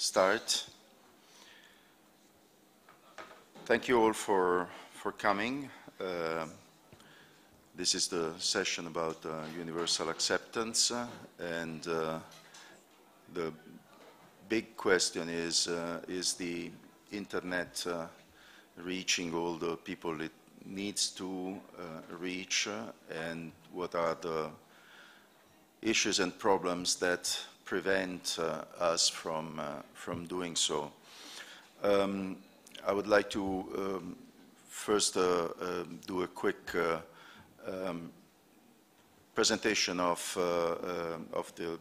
start. Thank you all for coming. This is the session about universal acceptance, and the big question is the Internet reaching all the people it needs to reach, and what are the issues and problems that prevent us from doing so. I would like to first do a quick presentation of the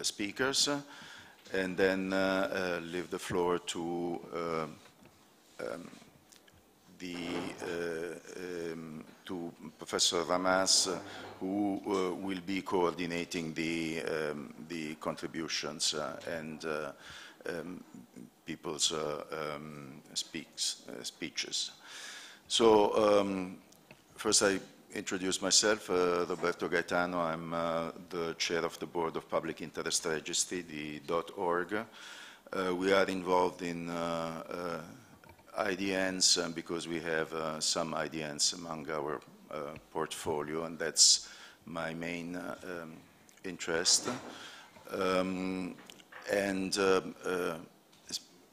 speakers, and then leave the floor to to Professor Ramas, who will be coordinating the contributions and people's speeches. So first I introduce myself, Roberto Gaetano. I'm the chair of the Board of Public Interest Registry, the .org. We are involved in IDNs because we have some IDNs among our portfolio, and that's my main interest.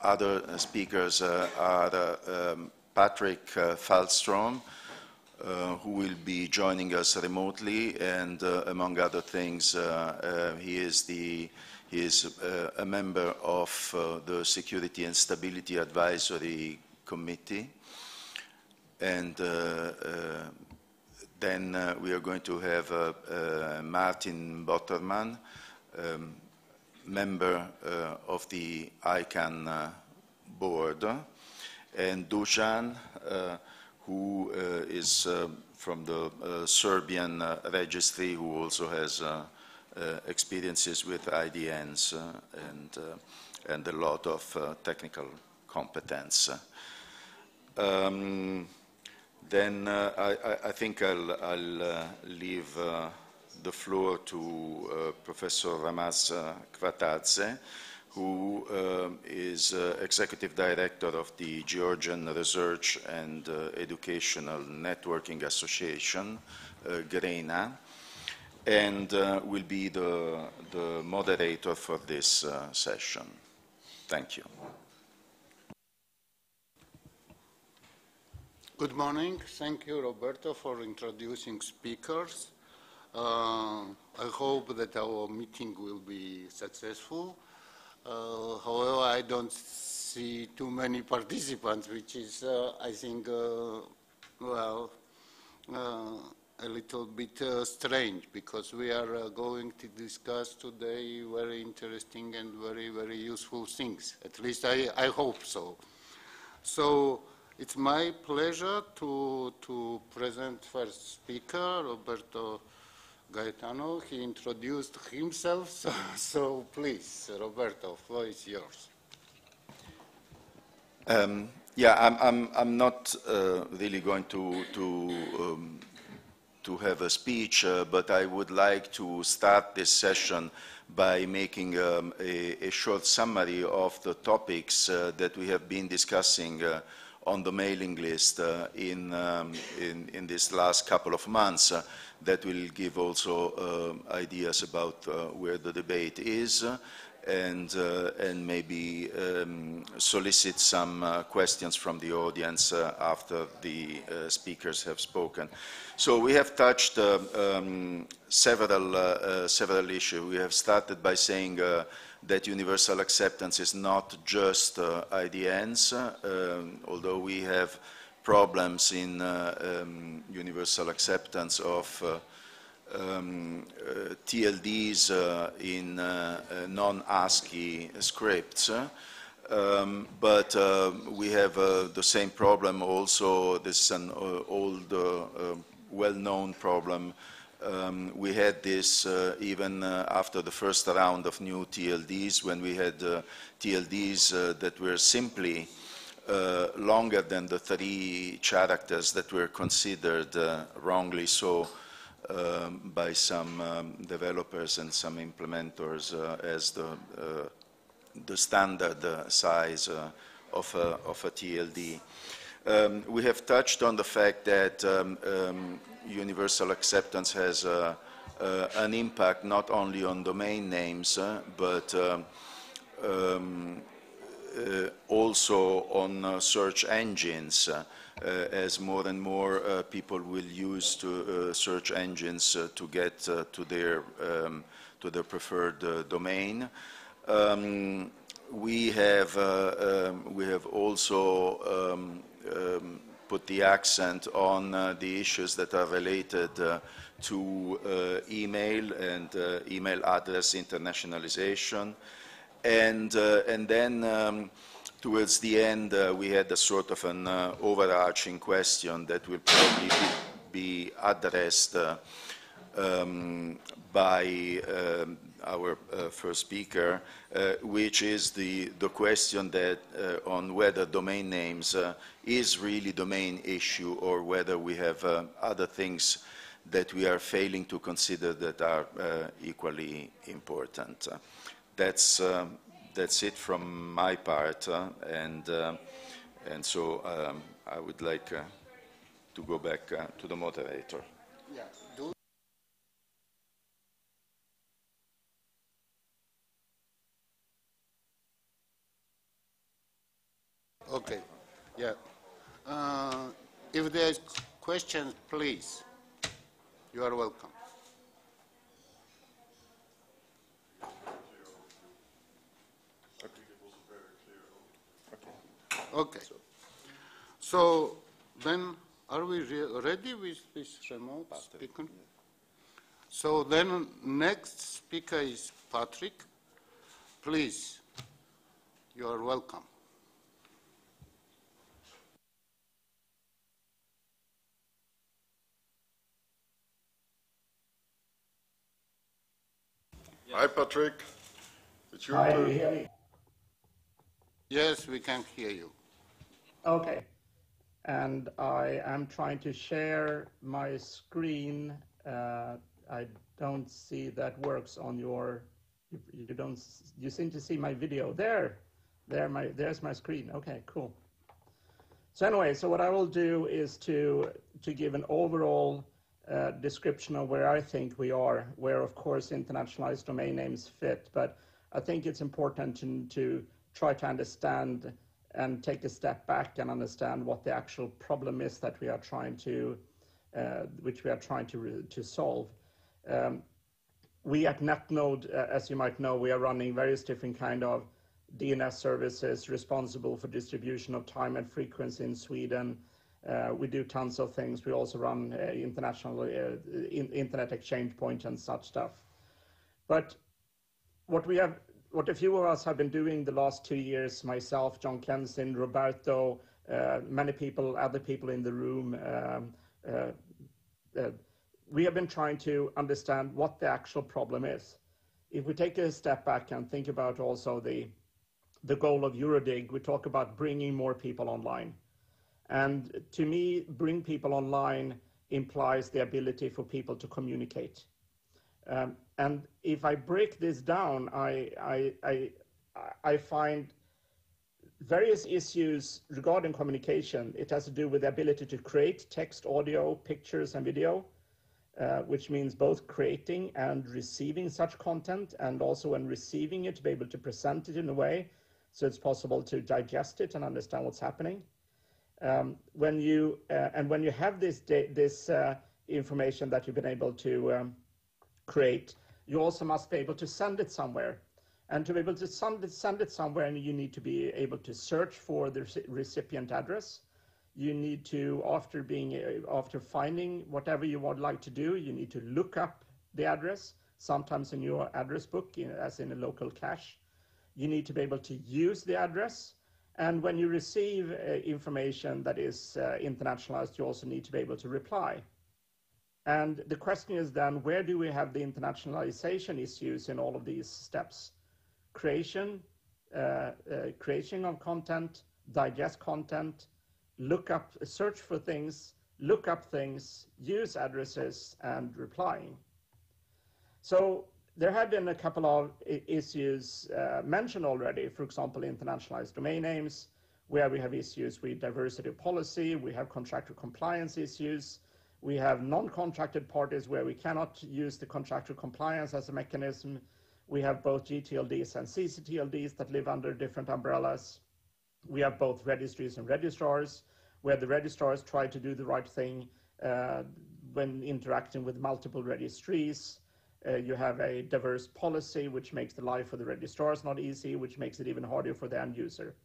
Other speakers are Patrick Falstrom, who will be joining us remotely, and among other things, he is a member of the Security and Stability Advisory Committee. And then we are going to have Martin Botterman, member of the ICANN board, and Dusan, who is from the Serbian registry, who also has experiences with IDNs and a lot of technical competence. Then I think I'll leave the floor to Professor Ramas Kvatadze, who is Executive Director of the Georgian Research and Educational Networking Association, GRENA, and will be the moderator for this session. Thank you. Good morning. Thank you, Roberto, for introducing speakers. I hope that our meeting will be successful. However, I don't see too many participants, which is, I think, well, a little bit strange, because we are going to discuss today very interesting and very, very useful things. At least I hope so. So it's my pleasure to present first speaker, Roberto Gaetano. He introduced himself, so please, Roberto, floor is yours. Yeah, I'm not really going to have a speech, but I would like to start this session by making a short summary of the topics that we have been discussing on the mailing list in this last couple of months. That will give also ideas about where the debate is, and maybe solicit some questions from the audience after the speakers have spoken. So we have touched several issues. We have started by saying that universal acceptance is not just IDNs, although we have problems in universal acceptance of TLDs in non-ASCII scripts. But we have the same problem also. This is an old, well-known problem. We had this even after the first round of new TLDs, when we had TLDs that were simply longer than the 3 characters that were considered wrongly so by some developers and some implementers as the the standard size of a TLD. We have touched on the fact that universal acceptance has an impact not only on domain names, but also on search engines, as more and more people will use search engines to get to their preferred domain. We have also put the accent on the issues that are related to email and email address internationalization. And then towards the end, we had a sort of an overarching question that will probably be addressed by our first speaker, which is the question that on whether domain names is really the main issue, or whether we have other things that we are failing to consider that are equally important. That's it from my part, and so I would like to go back to the moderator. Yeah. Okay. Yeah. If there is questions, please. You are welcome. Okay. So then, are we ready with this remote speaker? So then, next speaker is Patrick. Please, you are welcome. Hi, Patrick. It's your Hi, turn. do you hear me? Yes, we can hear you. Okay. And I am trying to share my screen. I don't see that works on your. You don't. You seem to see my video there. There's my screen. Okay, cool. So anyway, so what I will do is to give an overall description of where I think we are, where of course internationalized domain names fit. But I think it's important to try to understand and take a step back and understand what the actual problem is that we are trying to, which we are trying to solve. We at NetNode, as you might know, we are running various different kind of DNS services responsible for distribution of time and frequency in Sweden. We do tons of things. We also run international internet exchange point and such stuff. But what a few of us have been doing the last 2 years, myself, John Kensin, Roberto, many people, other people in the room, we have been trying to understand what the actual problem is. If we take a step back and think about also the goal of EuroDiG, we talk about bringing more people online. And to me, bring people online implies the ability for people to communicate. And if I break this down, I find various issues regarding communication. It has to do with the ability to create text, audio, pictures, and video, which means both creating and receiving such content, and also when receiving it, to be able to present it in a way so it's possible to digest it and understand what's happening. When you have this information that you've been able to create, you also must be able to send it somewhere. And to be able to send it somewhere, you need to be able to search for the recipient address. You need to, after finding whatever you would like to do, you need to look up the address, sometimes in your address book, as in a local cache. You need to be able to use the address. And when you receive information that is internationalized, you also need to be able to reply. And the question is then, where do we have the internationalization issues in all of these steps? Creation of content, digest content, search for things, look up things, use addresses, and replying. So there have been a couple of issues mentioned already. For example, internationalized domain names, where we have issues with diversity of policy, we have contractor compliance issues, we have non-contracted parties where we cannot use the contractor compliance as a mechanism. We have both GTLDs and CCTLDs that live under different umbrellas. We have both registries and registrars, where the registrars try to do the right thing when interacting with multiple registries. You have a diverse policy, which makes the life for the registrars not easy, which makes it even harder for the end user.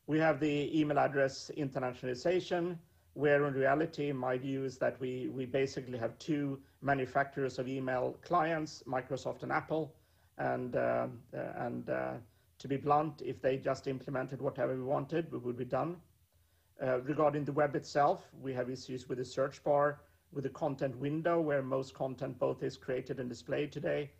We have the email address internationalization, where in reality, my view is that we basically have two manufacturers of email clients, Microsoft and Apple, and to be blunt, if they just implemented whatever we wanted, we would be done. Regarding the web itself, we have issues with the search bar, with the content window, where most content both is created and displayed today.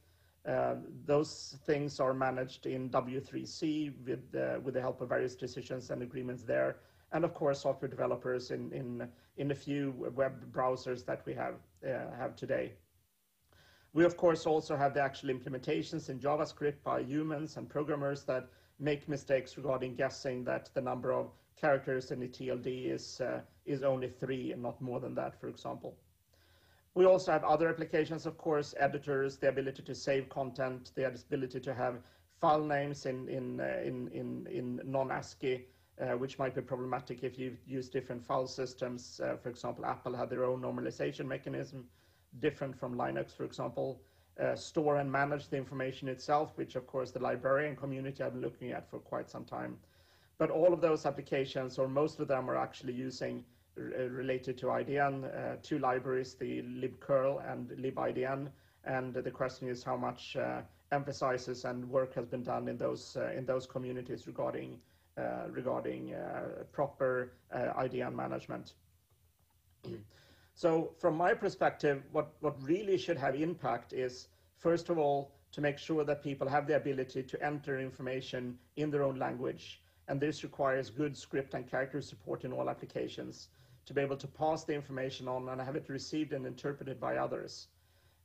Those things are managed in W3C with the help of various decisions and agreements there. And of course, software developers in a few web browsers that we have today. We, of course, also have the actual implementations in JavaScript by humans and programmers that make mistakes regarding guessing that the number of characters in the TLD is only 3 and not more than that, for example. We also have other applications, of course, editors, the ability to save content, the ability to have file names in non-ASCII, which might be problematic if you use different file systems. For example, Apple had their own normalization mechanism, different from Linux, for example. Store and manage the information itself, which of course the librarian community have been looking at for quite some time. But all of those applications, or most of them, are actually using related to IDN, two libraries, the libcurl and libidn, and the question is how much emphasis and work has been done in those communities regarding proper IDN management. So from my perspective, what really should have impact is, first of all, to make sure that people have the ability to enter information in their own language. And this requires good script and character support in all applications to be able to pass the information on and have it received and interpreted by others.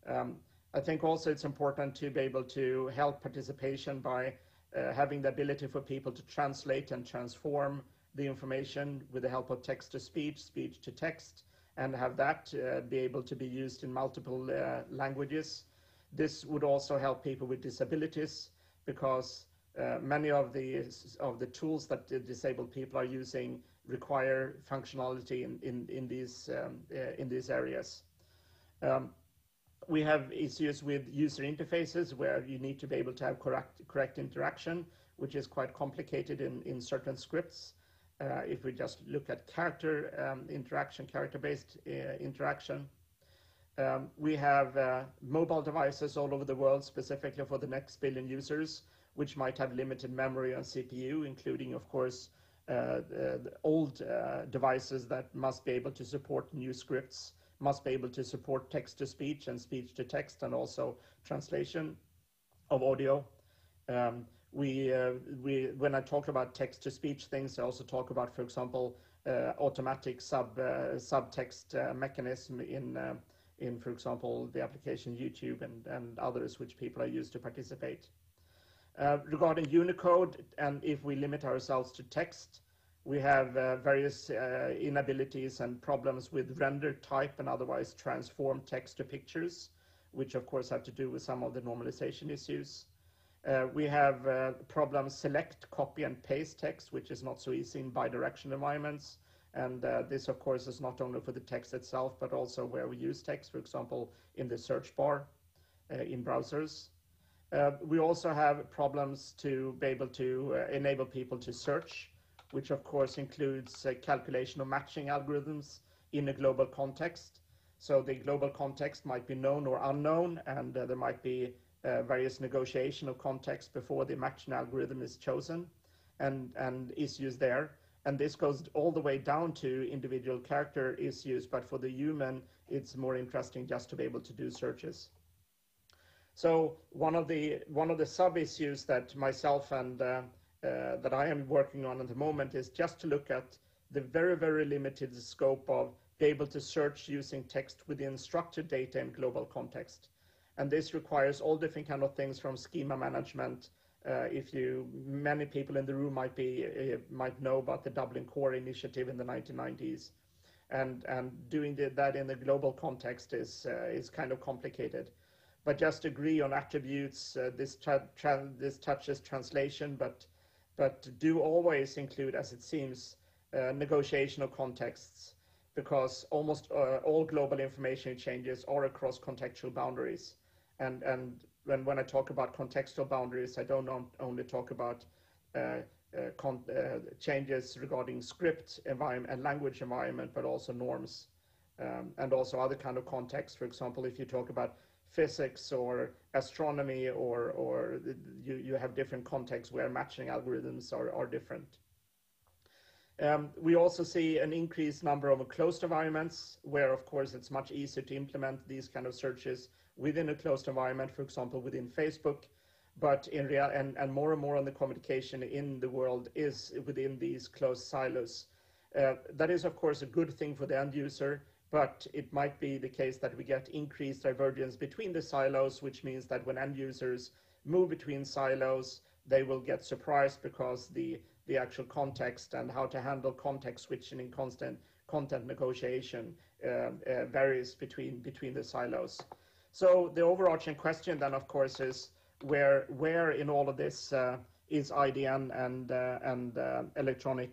I think also it's important to be able to help participation by having the ability for people to translate and transform the information with the help of text-to-speech, speech-to-text, and have that be able to be used in multiple languages. This would also help people with disabilities, because many of the tools that the disabled people are using require functionality in these areas. We have issues with user interfaces where you need to be able to have correct interaction, which is quite complicated in certain scripts. If we just look at character-based interaction. We have mobile devices all over the world, specifically for the next billion users, which might have limited memory on CPU, including, of course, the old devices that must be able to support new scripts, must be able to support text-to-speech and speech-to-text, and also translation of audio. When I talk about text-to-speech things, I also talk about, for example, automatic subtext mechanism in, for example, the application YouTube and others which people are used to participate. Regarding Unicode, and if we limit ourselves to text, we have various inabilities and problems with render type and otherwise transform text to pictures, which of course have to do with some of the normalization issues. We have problems select, copy, and paste text, which is not so easy in bidirectional environments. And this, of course, is not only for the text itself, but also where we use text, for example, in the search bar in browsers. We also have problems to be able to enable people to search, which of course includes calculation of matching algorithms in a global context. So the global context might be known or unknown, and there might be various negotiation of context before the matching algorithm is chosen, and issues there. And this goes all the way down to individual character issues, but for the human, it's more interesting just to be able to do searches. So one of the sub-issues that myself and that I am working on at the moment is just to look at the very, very limited scope of be able to search using text within structured data in global context. And this requires all different kind of things from schema management. Many people in the room might know about the Dublin Core initiative in the 1990s, and doing that in a global context is kind of complicated. But just agree on attributes. This touches translation, but do always include, as it seems, negotiation of contexts, because almost all global information exchanges are across contextual boundaries. And when I talk about contextual boundaries, I don't only talk about changes regarding script environment and language environment, but also norms and also other kind of contexts. For example, if you talk about physics or astronomy, or you have different contexts where matching algorithms are different. We also see an increased number of closed environments where, of course, it's much easier to implement these kind of searches within a closed environment, for example, within Facebook. But in real and more on the communication in the world is within these closed silos. That is, of course, a good thing for the end user, but it might be the case that we get increased divergence between the silos, which means that when end users move between silos, they will get surprised because the actual context and how to handle context switching in constant content negotiation varies between the silos. So the overarching question then, of course, is where in all of this is IDN and electronic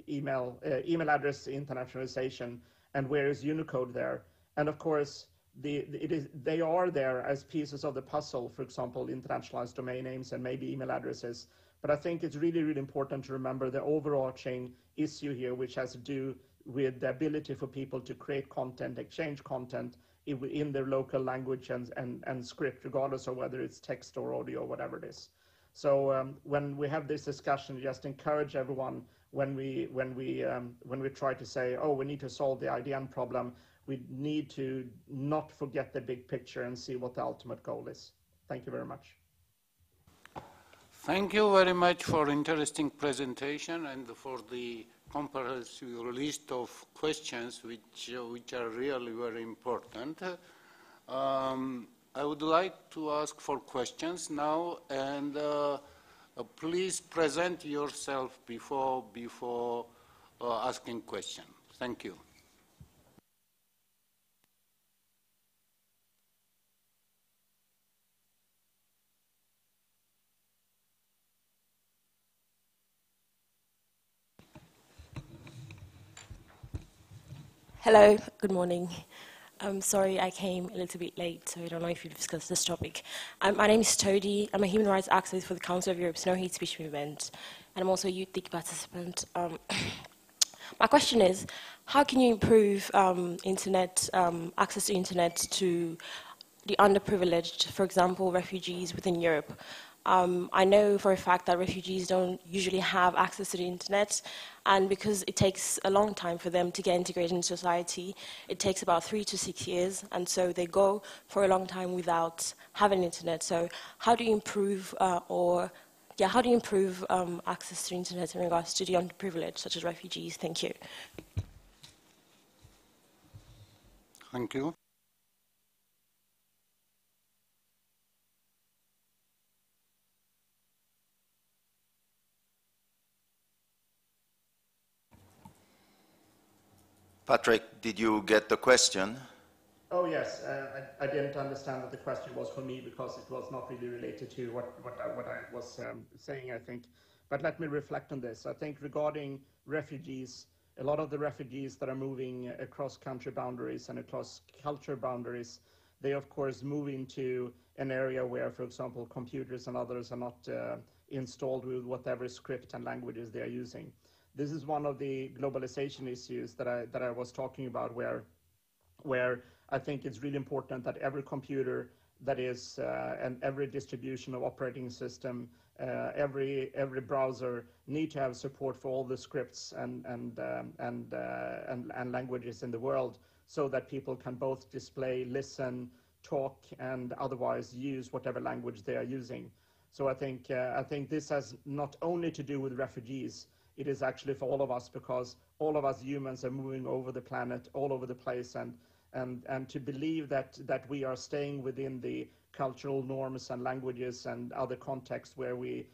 email address internationalization, and where is Unicode there? And of course, they are there as pieces of the puzzle, for example, internationalized domain names and maybe email addresses. But I think it's really, really important to remember the overarching issue here, which has to do with the ability for people to create content, exchange content in their local language and script, regardless of whether it's text or audio or whatever it is. So when we have this discussion, just encourage everyone when we try to say, oh, we need to solve the IDN problem, we need to not forget the big picture and see what the ultimate goal is. Thank you very much. Thank you very much for interesting presentation and for the comprehensive list of questions which are really very important. I would like to ask for questions now, and please present yourself before asking questions. Thank you. Hello, good morning. I'm sorry I came a little bit late, so I don't know if you've discussed this topic. My name is Todi. I'm a human rights activist for the Council of Europe's No Hate Speech Movement, and I'm also a EuroDiG participant. My question is, how can you improve internet access to internet to the underprivileged, for example, refugees within Europe? I know for a fact that refugees don't usually have access to the internet, and because it takes a long time for them to get integrated in society, it takes about 3 to 6 years, and so they go for a long time without having internet. So how do you improve access to internet in regards to the underprivileged, such as refugees? Thank you. Thank you. Patrick, did you get the question? Oh, yes. I didn't understand that the question was for me because it was not really related to what I was saying, I think. But let me reflect on this. I think regarding refugees, a lot of the refugees that are moving across country boundaries and across culture boundaries, they, of course, move into an area where, for example, computers and others are not installed with whatever script and languages they are using. This is one of the globalization issues that I was talking about, where I think it's really important that every computer that is and every distribution of operating system, every browser need to have support for all the scripts and languages in the world, so that people can both display, listen, talk, and otherwise use whatever language they are using. So I think this has not only to do with refugees. It is actually for all of us, because all of us humans are moving over the planet, all over the place, and and to believe that we are staying within the cultural norms and languages and other contexts where we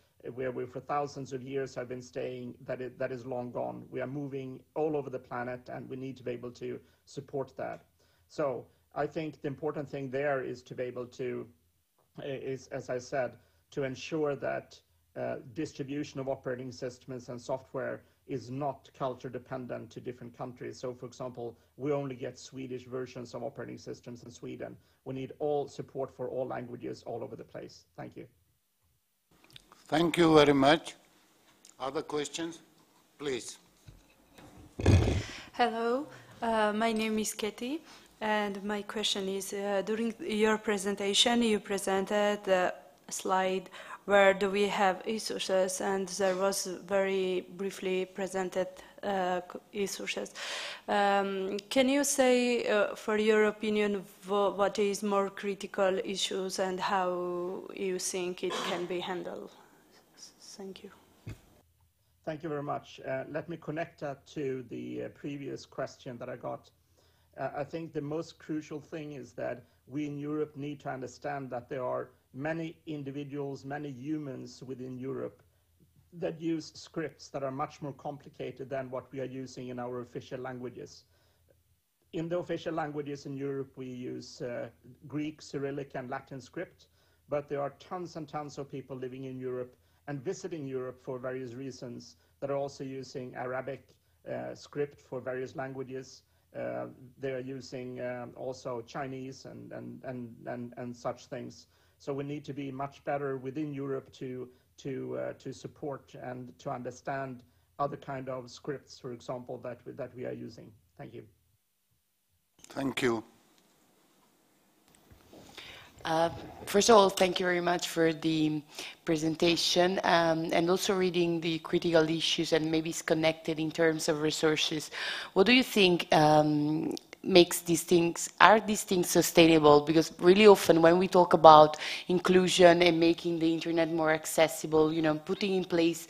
for thousands of years have been staying, that is long gone. We are moving all over the planet, and we need to be able to support that. So I think the important thing there is to be able to, as I said, to ensure that distribution of operating systems and software is not culture dependent to different countries. So for example, we only get Swedish versions of operating systems in Sweden. We need all support for all languages all over the place. Thank you. Thank you very much. Other questions? Please. Hello, my name is Katie, and my question is, during your presentation, you presented a slide where do we have e-sources, and there was very briefly presented e-sources. Can you say, for your opinion, what is more critical issues and how you think it can be handled? Thank you. Thank you very much. Let me connect that to the previous question that I got. I think the most crucial thing is that we in Europe need to understand that there are many individuals, many humans within Europe that use scripts that are much more complicated than what we are using in our official languages. In the official languages in Europe, we use Greek, Cyrillic, and Latin script, but there are tons and tons of people living in Europe and visiting Europe for various reasons that are also using Arabic script for various languages. They are using also Chinese and such things. So we need to be much better within Europe to support and to understand other kind of scripts, for example, that we are using. Thank you. Thank you. First of all, thank you very much for the presentation and also reading the critical issues, and maybe it's connected in terms of resources. What do you think makes these things, are these things sustainable? Because really often when we talk about inclusion and making the internet more accessible, you know, putting in place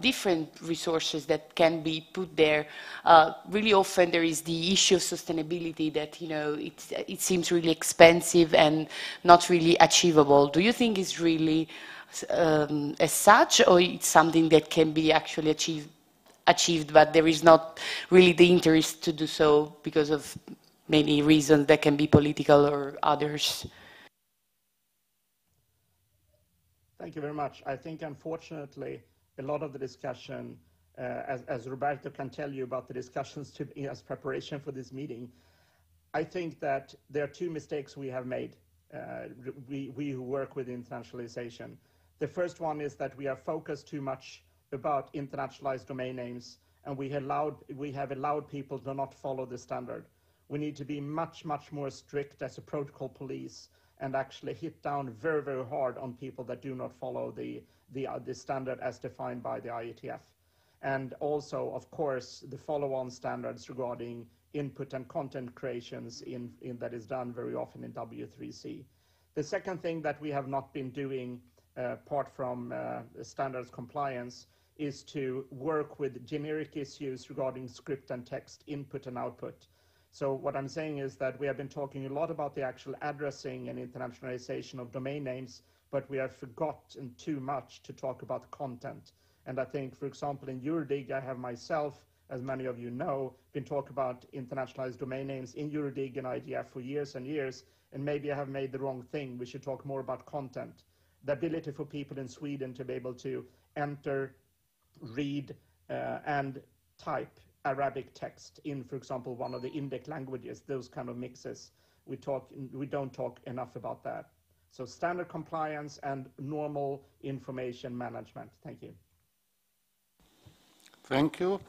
different resources that can be put there, really often there is the issue of sustainability that, you know, it seems really expensive and not really achievable. Do you think it's really as such, or it's something that can be actually achieved, but there is not really the interest to do so because of many reasons that can be political or others? Thank you very much. I think, unfortunately, a lot of the discussion, as Roberto can tell you about the discussions as preparation for this meeting, I think that there are two mistakes we have made, we who work with internationalization. The first one is that we are focused too much about internationalized domain names, and we have allowed people to not follow the standard. We need to be much, much more strict as a protocol police and actually hit down very, very hard on people that do not follow the standard as defined by the IETF. And also, of course, the follow-on standards regarding input and content creations that is done very often in W3C. The second thing that we have not been doing, apart from standards compliance, is to work with generic issues regarding script and text, input and output. So what I'm saying is that we have been talking a lot about the actual addressing and internationalization of domain names, but we have forgotten too much to talk about content. And I think, for example, in EuroDiG, I have myself, as many of you know, been talking about internationalized domain names in EuroDiG and IDF for years and years, and maybe I have made the wrong thing. We should talk more about content. The ability for people in Sweden to be able to enter, read, and type Arabic text in, for example, one of the Indic languages, those kind of mixes. We don't talk enough about that. So standard compliance and normal information management. Thank you. Thank you.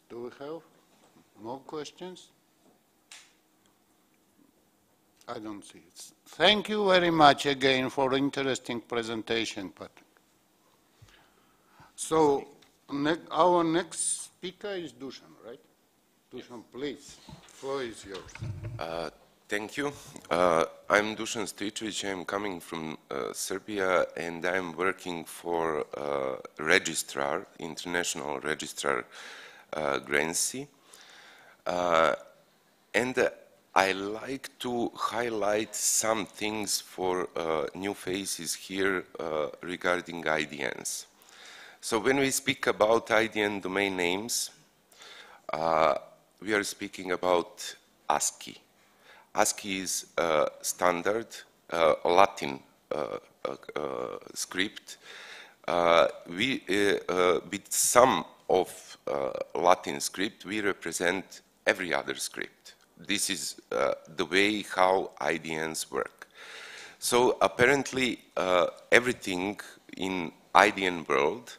Do we have more questions? I don't see it. Thank you very much again for interesting presentation, Patrick. So our next speaker is Dusan, right? Dusan, please, the floor is yours. Thank you. I'm Dusan Stojic. I'm coming from Serbia, and I'm working for registrar, international registrar, Grenci. And I like to highlight some things for new faces here regarding IDNs. So when we speak about IDN domain names, we are speaking about ASCII. ASCII is a standard Latin script. With some of Latin script, we represent every other script. This is the way how IDNs work. So apparently everything in IDN world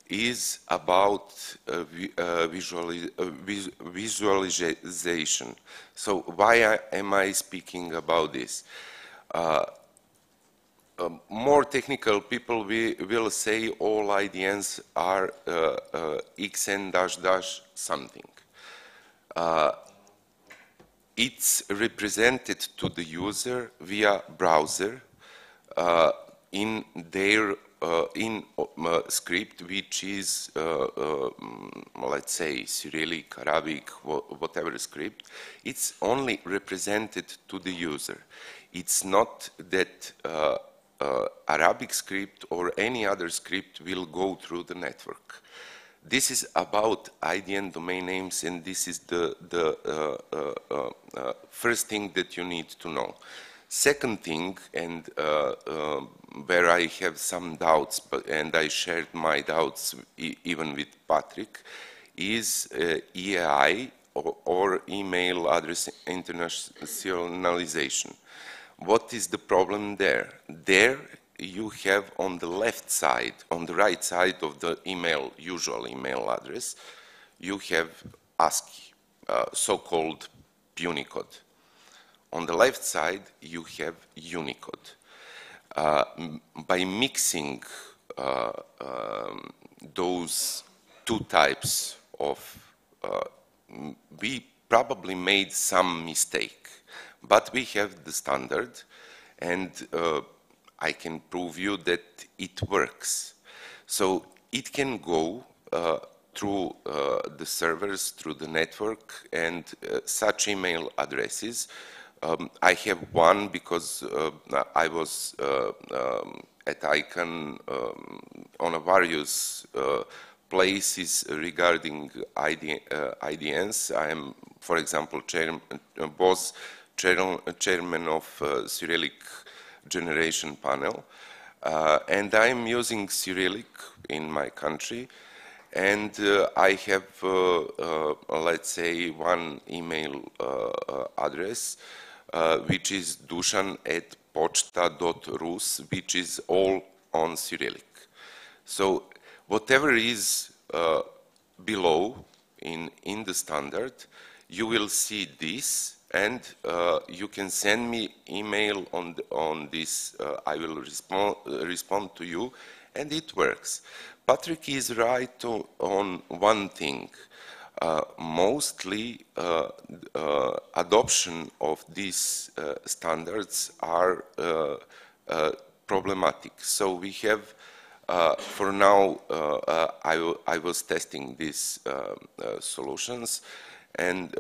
is about visualization. So why am I speaking about this? More technical people will say all IDNs are xn something. It's represented to the user via browser in their script, which is, let's say, Cyrillic, Arabic, whatever script. It's only represented to the user. It's not that Arabic script or any other script will go through the network. This is about IDN domain names, and this is the first thing that you need to know. Second thing, and where I have some doubts, and I shared my doubts even with Patrick, is EAI or email address internationalization. What is the problem there? There you have on the left side, on the right side of the email, usual email address, you have ASCII, so-called Unicode. On the left side, you have Unicode. By mixing those two types of, we probably made some mistake, but we have the standard, and I can prove you that it works. So it can go through the servers, through the network, and such email addresses. I have one because I was at ICANN on a various places regarding IDNs. I am, for example, was chairman of Cyrillic generation panel, and I am using Cyrillic in my country, and I have, let's say, one email address, which is dushan@pochta.rus, which is all on Cyrillic. So whatever is below in the standard, you will see this, and you can send me email on this. I will respond to you, and it works. Patrick is right on one thing. Mostly adoption of these standards are problematic. So we have, for now, I was testing these solutions, and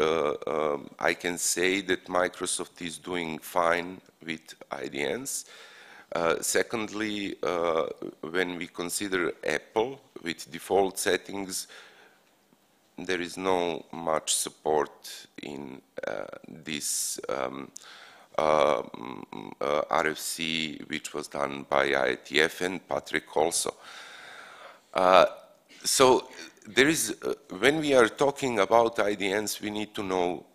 I can say that Microsoft is doing fine with IDNs. Secondly, when we consider Apple with default settings, there is no much support in this RFC, which was done by IETF and Patrick also. So there is, when we are talking about IDNs, we need to know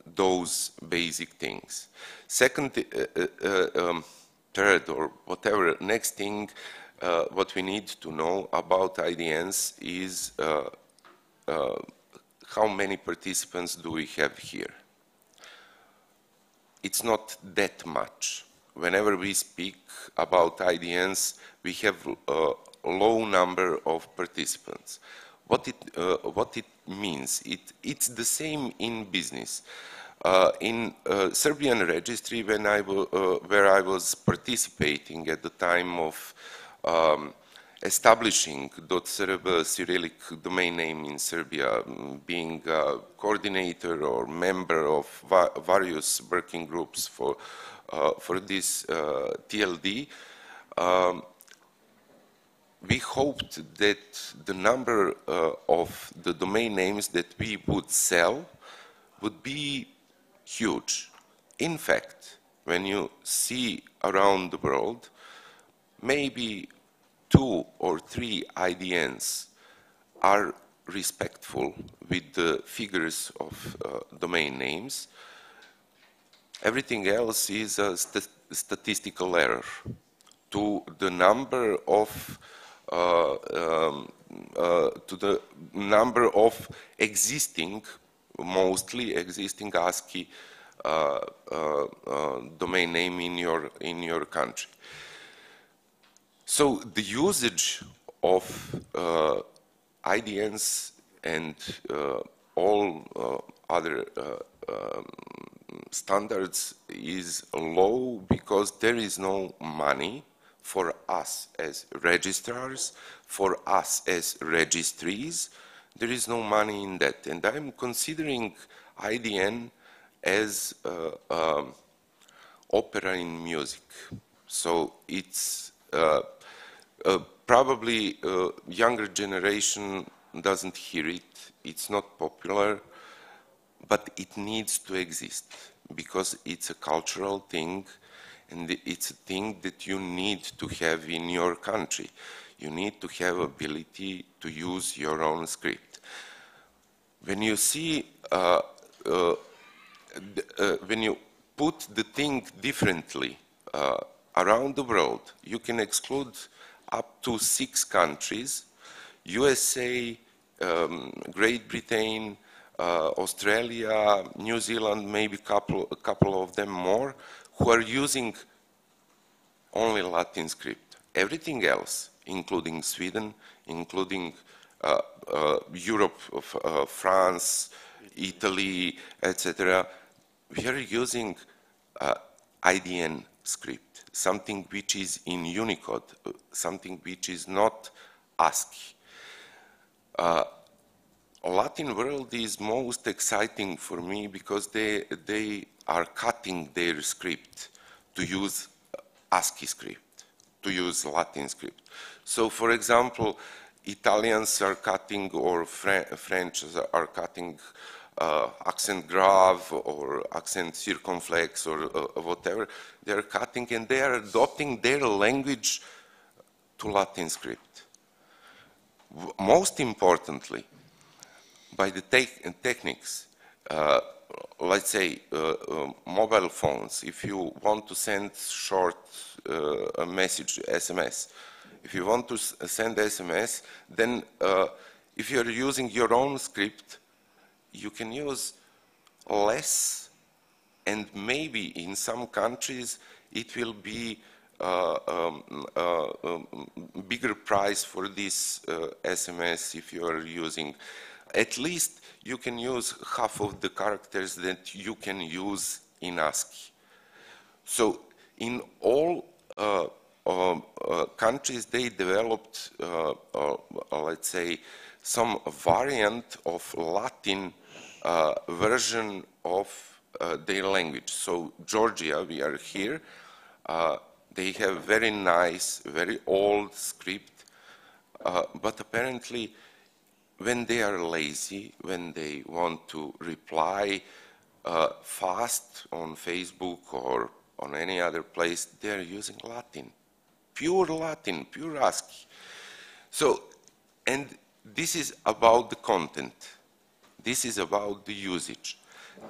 those basic things. Second, third, or whatever, next thing, what we need to know about IDNs is how many participants do we have here? It's not that much. Whenever we speak about IDNs, we have a low number of participants. What it means, it's the same in business. In Serbian registry, where I was participating at the time of establishing .srb Cyrillic domain name in Serbia, being a coordinator or member of various working groups for this TLD, we hoped that the number of the domain names that we would sell would be huge. In fact, when you see around the world, maybe 2 or 3 IDNs are respectful with the figures of domain names. Everything else is a statistical error. To the number of existing, mostly existing ASCII domain name in your country. So the usage of IDNs and all other standards is low because there is no money for us as registrars, for us as registries. There is no money in that. And I'm considering IDN as opera in music. So it's probably younger generation doesn't hear it, it's not popular, but it needs to exist because it's a cultural thing and it's a thing that you need to have in your country. You need to have ability to use your own script. When you see, when you put the thing differently around the world, you can exclude up to 6 countries, USA, Great Britain, Australia, New Zealand, maybe a couple of them more, who are using only Latin script. Everything else, including Sweden, including Europe, France, Italy, etc., we are using IDN script, something which is in Unicode, something which is not ASCII. Latin world is most exciting for me because they are cutting their script to use ASCII script, to use Latin script. So, for example, Italians are cutting, or French are cutting accent grave or accent circumflex or whatever. They are cutting and they are adopting their language to Latin script. Most importantly, by the techniques, let's say mobile phones, if you want to send short a message, SMS, if you want to send SMS, then if you're using your own script, you can use less, and maybe in some countries it will be bigger price for this SMS if you are using. At least you can use half of the characters that you can use in ASCII. So in all countries, they developed, let's say, some variant of Latin version of their language. So Georgia, we are here, they have very nice, very old script, but apparently when they are lazy, when they want to reply fast on Facebook or on any other place, they are using Latin, pure ASCII. So, and this is about the content. This is about the usage.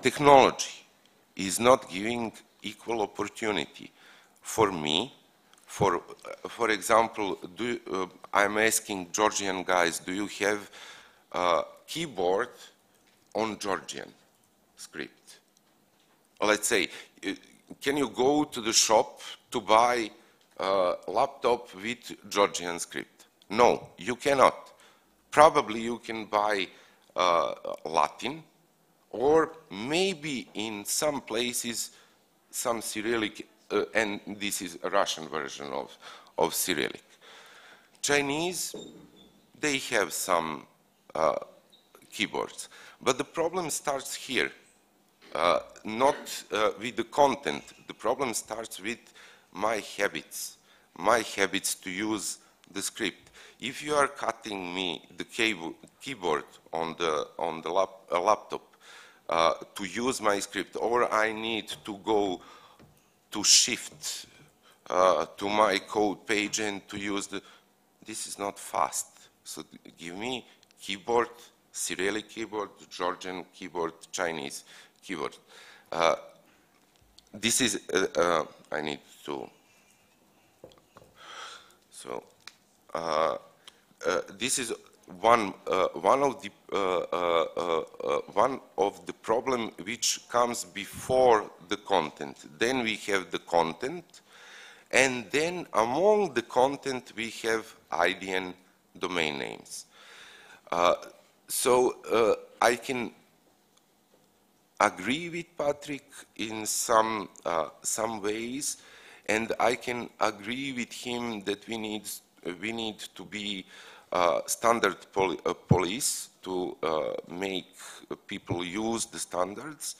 Technology is not giving equal opportunity. For me, for example, I'm asking Georgian guys, do you have a keyboard on Georgian script? Let's say, can you go to the shop to buy a laptop with Georgian script? No, you cannot. Probably you can buy Latin, or maybe in some places some Cyrillic, and this is a Russian version of Cyrillic. Chinese, they have some keyboards, but the problem starts here, not with the content. The problem starts with my habits to use the script. If you are cutting me the keyboard on the laptop to use my script, or I need to go to shift to my code page and to use this is not fast. So give me keyboard, Cyrillic keyboard, Georgian keyboard, Chinese keyboard. This is, I need to, so this is one of the problem which comes before the content. Then we have the content, and then among the content we have IDN domain names. So I can agree with Patrick in some ways, and I can agree with him that we need to be standard police to make people use the standards.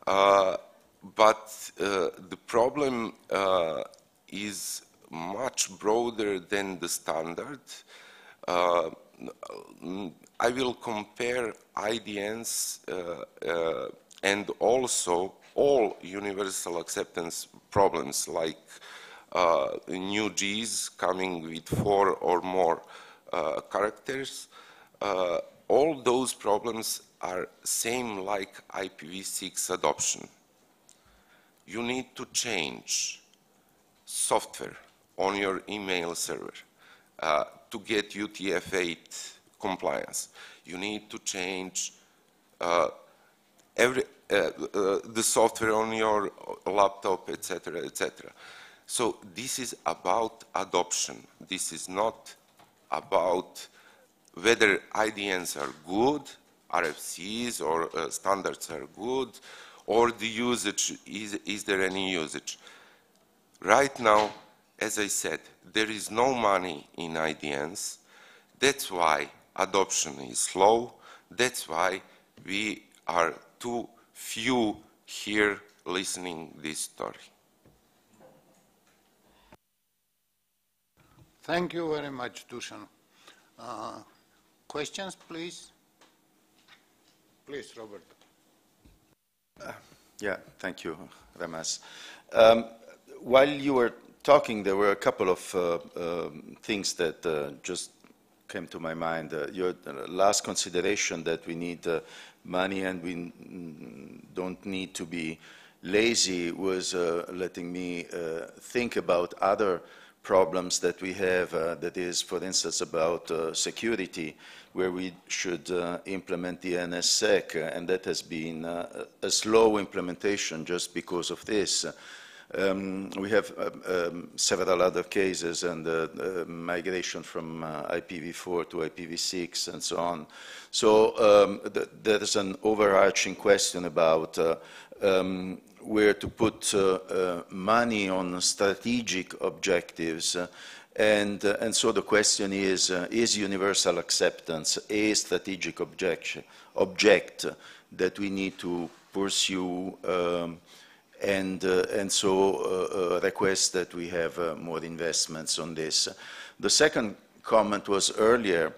But the problem is much broader than the standard. I will compare IDNs and also all universal acceptance problems like new Gs coming with 4 or more characters. All those problems are same like IPv6 adoption. You need to change software on your email server to get UTF-8 compliance. You need to change the software on your laptop, etc., etc. So this is about adoption. This is not about whether IDNs are good, RFCs or standards are good, or the usage, is there any usage? Right now, as I said, there is no money in IDNs. That's why adoption is slow. That's why we are too few here listening this story. Thank you very much, Dusan. Questions, please? Please, Robert. Yeah, thank you, Ramas. While you were talking, there were a couple of things that just came to my mind. Your last consideration that we need money and we don't need to be lazy was letting me think about other problems that we have, that is, for instance, about security, where we should implement the NSSEC, and that has been a slow implementation just because of this. We have several other cases and migration from IPv4 to IPv6 and so on. So there is an overarching question about where to put money on strategic objectives, and so the question is universal acceptance a strategic object that we need to pursue, and so request that we have more investments on this. The second comment was earlier,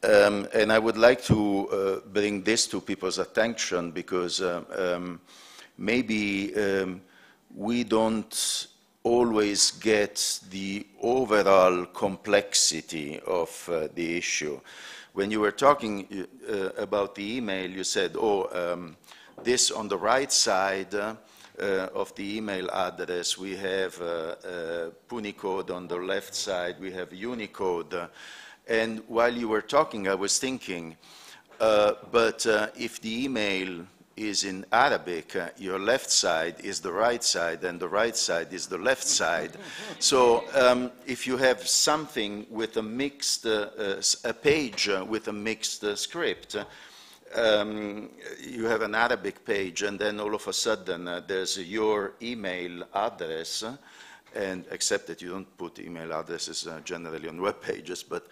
and I would like to bring this to people's attention because maybe we don't always get the overall complexity of the issue. When you were talking about the email, you said, oh, this on the right side of the email address, we have Punicode, on the left side we have Unicode. And while you were talking, I was thinking, but if the email is in Arabic, your left side is the right side and the right side is the left side. So if you have something with a mixed, a page with a mixed script, you have an Arabic page and then all of a sudden there's your email address and except that you don't put email addresses generally on web pages, but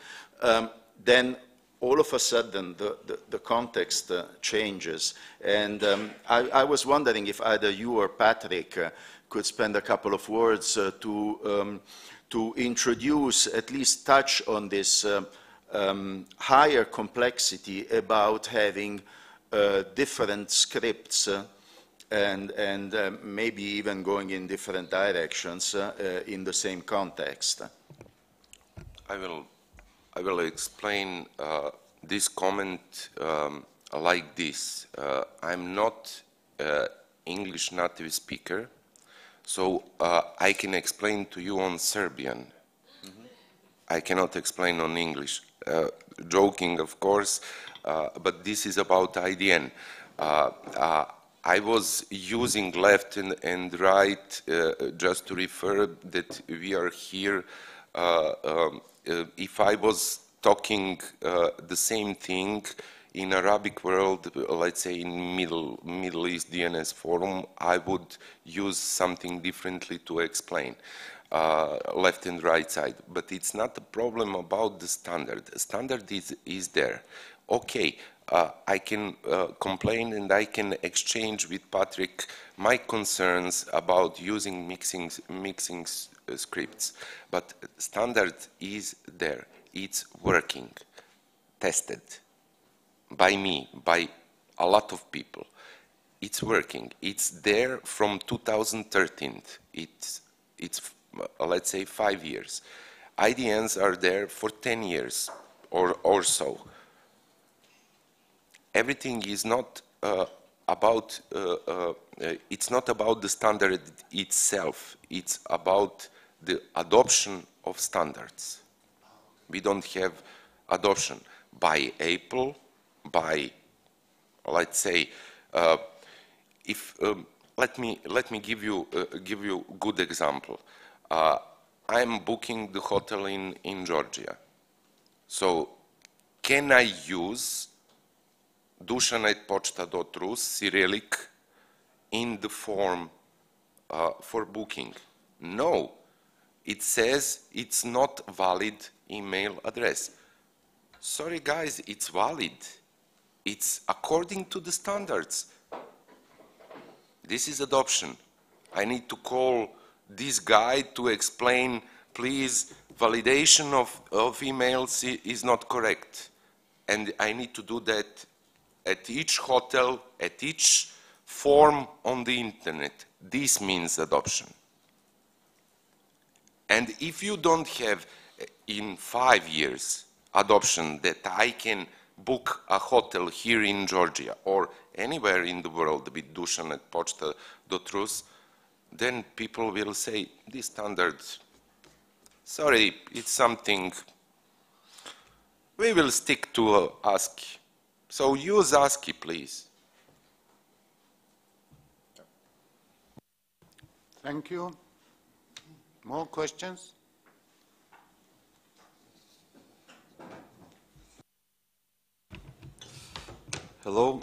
then all of a sudden the context changes. And I was wondering if either you or Patrick could spend a couple of words to introduce, at least touch on this higher complexity about having different scripts and maybe even going in different directions in the same context. I will explain this comment like this. I'm not English native speaker, so I can explain to you on Serbian. I cannot explain on English. Joking, of course, but this is about IDN. I was using left and right just to refer that we are here. If I was talking the same thing in Arabic world, let's say in Middle East DNS forum, I would use something differently to explain left and right side. But it's not a problem about the standard. Standard is there. Okay, I can complain and I can exchange with Patrick my concerns about using mixing scripts, but standard is there. It's working, tested by me, by a lot of people. It's working. It's there from 2013. It's let's say 5 years. IDNs are there for 10 years or so. Everything is not about, it's not about the standard itself, it's about the adoption of standards. We don't have adoption by Apple, by, let's say, let me give you a good example. I'm booking the hotel in Georgia. So can I use dusan@pochta.ru Cyrillic in the form for booking? No, it says it's not valid email address. Sorry guys, it's valid. It's according to the standards. This is adoption. I need to call this guy to explain, please, validation of emails is not correct. And I need to do that at each hotel, at each form on the internet. This means adoption. And if you don't have in 5 years adoption that I can book a hotel here in Georgia or anywhere in the world with dusan@pochta.ru, then people will say, this standard, sorry, it's something, we will stick to ASCII. So use ASCII, please. Thank you. More questions? Hello,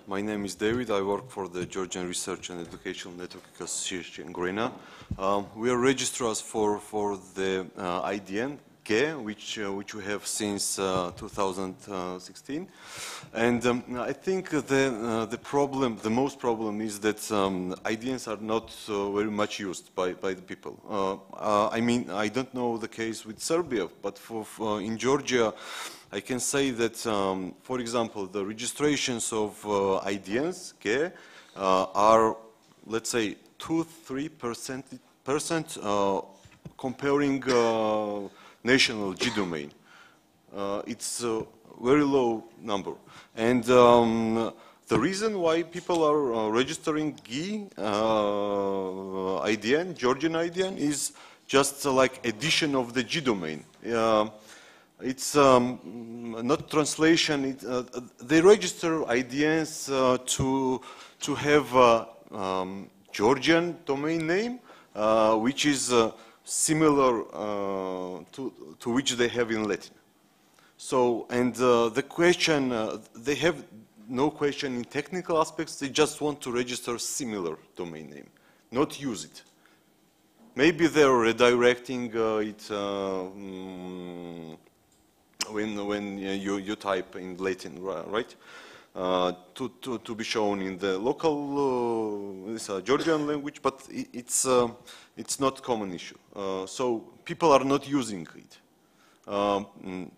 my name is David. I work for the Georgian Research and Educational Network Association, GRENA. We are registrars for the IDN, GE, which we have since 2016. And I think the most problem is that IDNs are not very much used by the people. I mean, I don't know the case with Serbia, but in Georgia, I can say that, for example, the registrations of IDNs are, let's say, 2–3% comparing national G domain. It's a very low number. And the reason why people are registering GI, IDN, Georgian IDN, is just like addition of the G domain. It's not translation. They register IDNs to have a Georgian domain name, which is similar to which they have in Latin. So, and the question, they have no question in technical aspects. They just want to register similar domain name, not use it. maybe they're redirecting it when you type in Latin, right? To be shown in the local Georgian language, but it's not common issue. So people are not using it,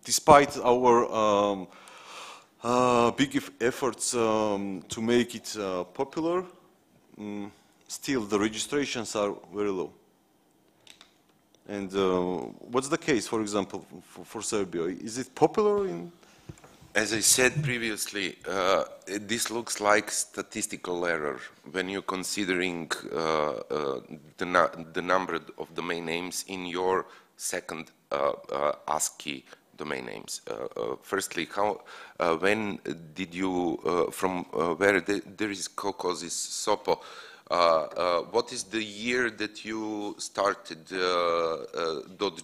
despite our big efforts to make it popular. Still, the registrations are very low. And what's the case, for example, for Serbia? Is it popular in? As I said previously, this looks like statistical error when you're considering the number of domain names in your second ASCII domain names. Firstly, when did you, from where there is Kokosis Sopo, what is the year that you started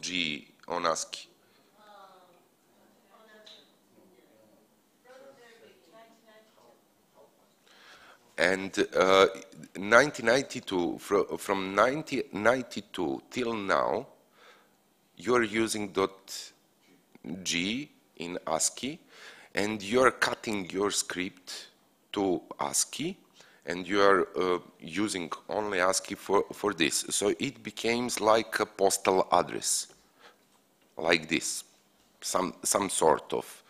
.g on ASCII? And 1992, from 1992 till now, you're using .g in ASCII, and you're cutting your script to ASCII, and you are using only ASCII for this. So it becomes like a postal address, like this, some sort of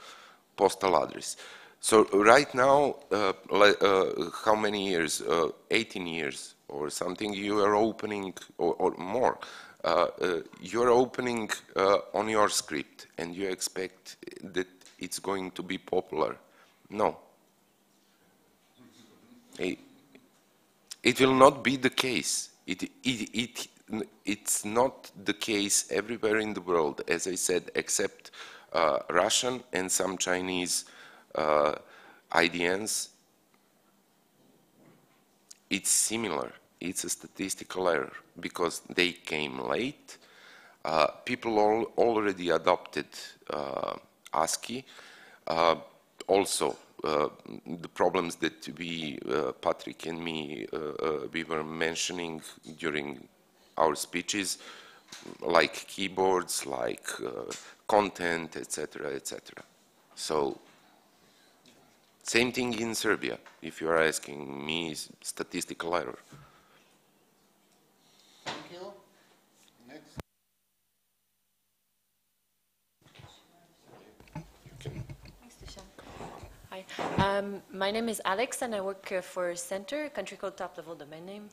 postal address. So right now, how many years? 18 years or something, you are opening, or more, you're opening on your script, and you expect that it's going to be popular. No. It will not be the case. It's not the case everywhere in the world, as I said, except Russian and some Chinese IDNs. It's similar. It's a statistical error because they came late. People already adopted ASCII. Also, the problems that we, Patrick and me, we were mentioning during our speeches, like keyboards, like content, etc., etc. So, same thing in Serbia, if you are asking me, is statistical error. Thank you. Next. Hi, my name is Alex and I work for Center, country code top level domain name.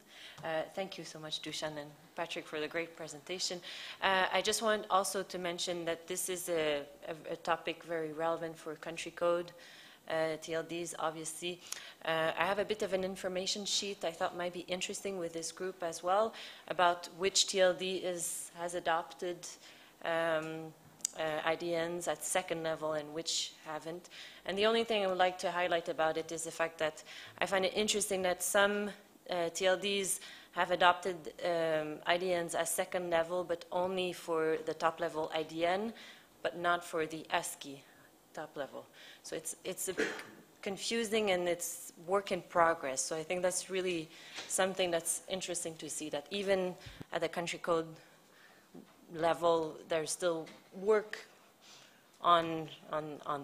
Thank you so much, Dusan and Patrick, for the great presentation. I just want also to mention that this is a topic very relevant for country code. TLDs, obviously. I have a bit of an information sheet I thought might be interesting with this group as well about which TLD has adopted IDNs at second level and which haven't. And the only thing I would like to highlight about it is the fact that I find it interesting that some TLDs have adopted IDNs as second level, but only for the top level IDN, but not for the ASCII top level. So it's a bit confusing and it's work in progress. So I think that's really something that's interesting to see, that even at the country code level, there's still work on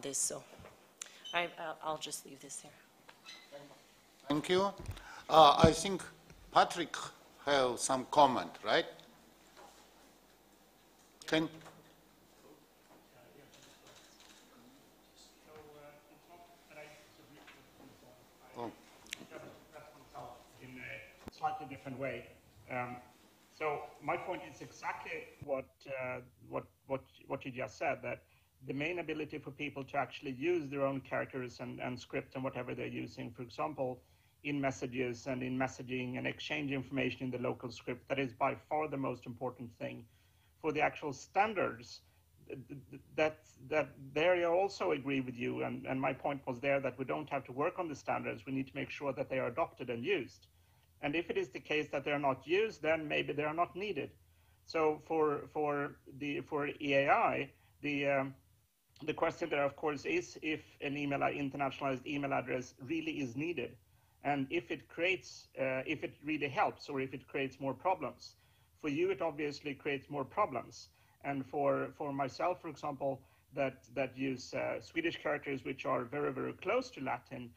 this. So I'll just leave this here. Thank you. I think Patrick has some comment, right? Can slightly different way. So my point is exactly what you just said, that the main ability for people to actually use their own characters and script and whatever they're using, for example, in messages and in messaging and exchange information in the local script, that is by far the most important thing. For the actual standards, that there I also agree with you, and my point was there that we don't have to work on the standards, we need to make sure that they are adopted and used. And if it is the case that they're not used, then maybe they are not needed. So for EAI, the question there, of course, is if an internationalized email address really is needed, and if it creates, if it really helps, or if it creates more problems. For you, it obviously creates more problems. And for myself, for example, that use Swedish characters which are very, very close to Latin,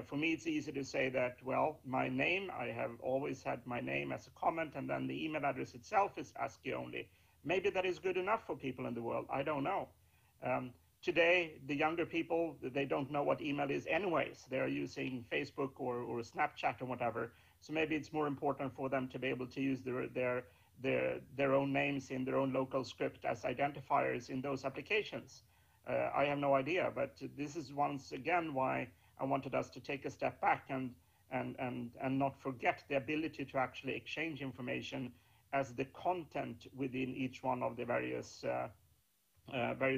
for me, it's easy to say that, well, my name, I have always had my name as a comment, and then the email address itself is ASCII only. Maybe that is good enough for people in the world. I don't know. Today, the younger people, they don't know what email is anyways. They're using Facebook or Snapchat or whatever. So maybe it's more important for them to be able to use their own names in their own local script as identifiers in those applications. I have no idea, but this is once again why I wanted us to take a step back and not forget the ability to actually exchange information as the content within each one of the various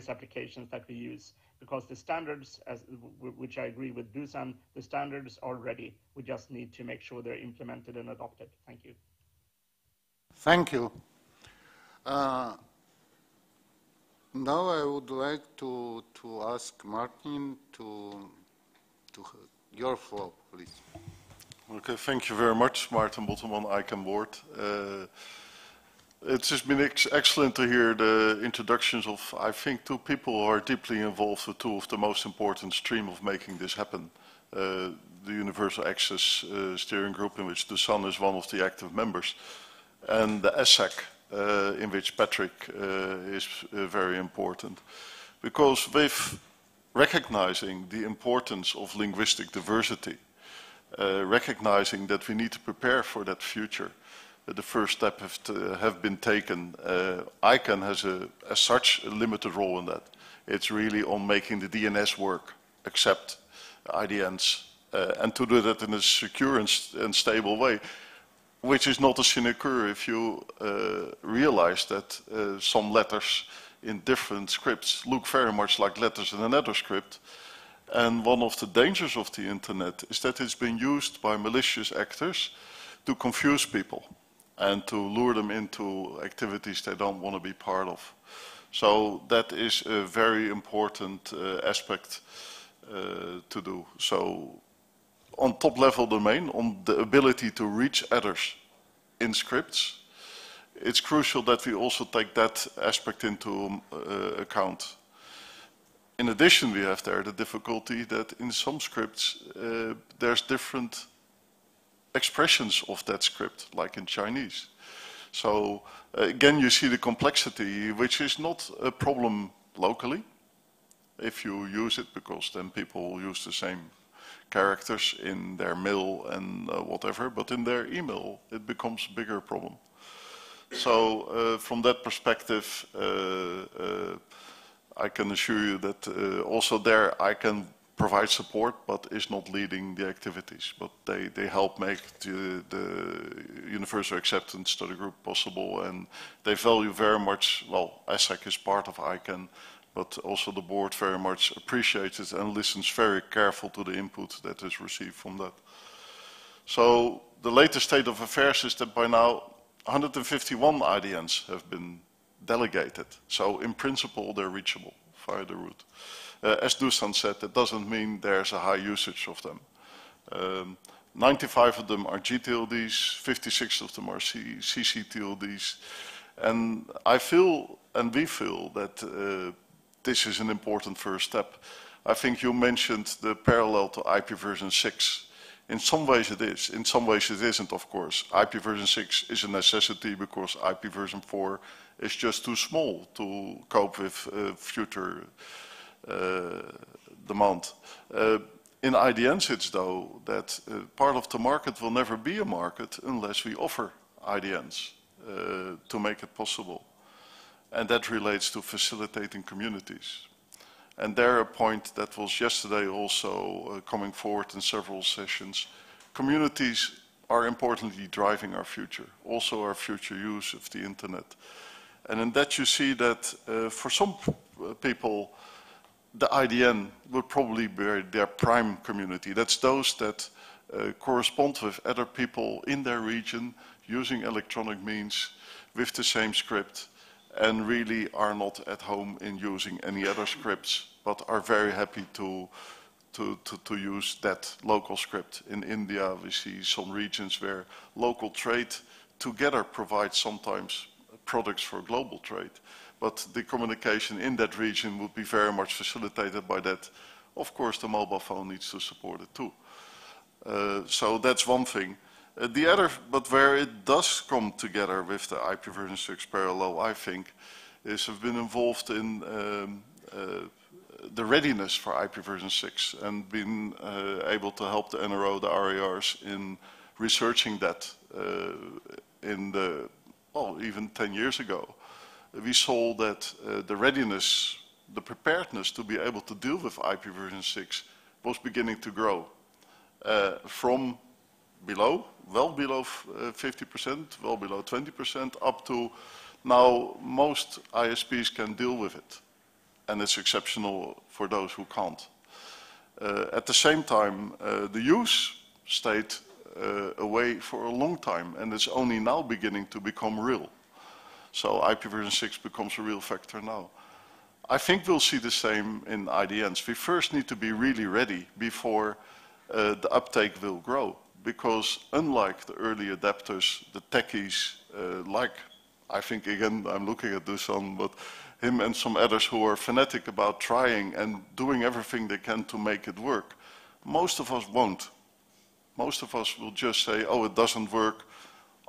applications that we use, because the standards, which I agree with Dusan, the standards are ready. We just need to make sure they're implemented and adopted. Thank you. Thank you. Now I would like to ask Martin to your floor, please. Okay, thank you very much, Maarten Bottelman, ICANN board. It has been excellent to hear the introductions of, I think, two people who are deeply involved with two of the most important stream of making this happen. The Universal Access Steering Group, in which Dusan is one of the active members, and the ESSAC, in which Patrick is very important. Because with recognizing the importance of linguistic diversity, recognizing that we need to prepare for that future, the first step have been taken. ICANN has as such a limited role in that. It's really on making the DNS work, accept IDNs, and to do that in a secure and stable way, which is not a sinecure if you realize that some letters in different scripts look very much like letters in another script. And one of the dangers of the internet is that it's been used by malicious actors to confuse people and to lure them into activities they don't want to be part of. So that is a very important aspect to do. So on top level domain, on the ability to reach others in scripts, it's crucial that we also take that aspect into account. In addition, we have there the difficulty that in some scripts there's different expressions of that script, like in Chinese. So again, you see the complexity, which is not a problem locally, if you use it, because then people use the same characters in their mail and whatever, but in their email, it becomes a bigger problem. So from that perspective, I can assure you that also there I can provide support, but is not leading the activities. But they help make the universal acceptance study group possible, and they value very much, well, ESSAC is part of ICANN, but also the board very much appreciates it and listens very careful to the input that is received from that. So the latest state of affairs is that by now 151 IDNs have been delegated. So in principle, they're reachable via the route. As Dusan said, that doesn't mean there's a high usage of them. 95 of them are GTLDs, 56 of them are CCTLDs. And I feel, and we feel, that this is an important first step. I think you mentioned the parallel to IP version 6. In some ways it is, in some ways it isn't, of course. IP version 6 is a necessity because IP version 4 is just too small to cope with future demand. In IDNs it's though that part of the market will never be a market unless we offer IDNs to make it possible. And that relates to facilitating communities. And there a point that was yesterday also coming forward in several sessions. Communities are importantly driving our future, also our future use of the internet. And in that you see that for some people, the IDN will probably be their prime community. That's those that correspond with other people in their region using electronic means with the same script, and really are not at home in using any other scripts, but are very happy to use that local script. In India, we see some regions where local trade together provide sometimes products for global trade. But the communication in that region would be very much facilitated by that. Of course, the mobile phone needs to support it too. So that's one thing. The other, but where it does come together with the IP version 6 parallel, I think, is I've been involved in the readiness for IP version 6 and been able to help the NRO, the RARs in researching that in the, well, even 10 years ago. We saw that the readiness, the preparedness to be able to deal with IP version 6 was beginning to grow from below, well below 50%, well below 20%, up to now most ISPs can deal with it. And it's exceptional for those who can't. At the same time, the use stayed away for a long time, and it's only now beginning to become real. So IP version 6 becomes a real factor now. I think we'll see the same in IDNs. We first need to be really ready before the uptake will grow, because unlike the early adapters, the techies, like, I think again, I'm looking at Dusan, but him and some others who are fanatic about trying and doing everything they can to make it work, most of us won't. Most of us will just say, oh, it doesn't work,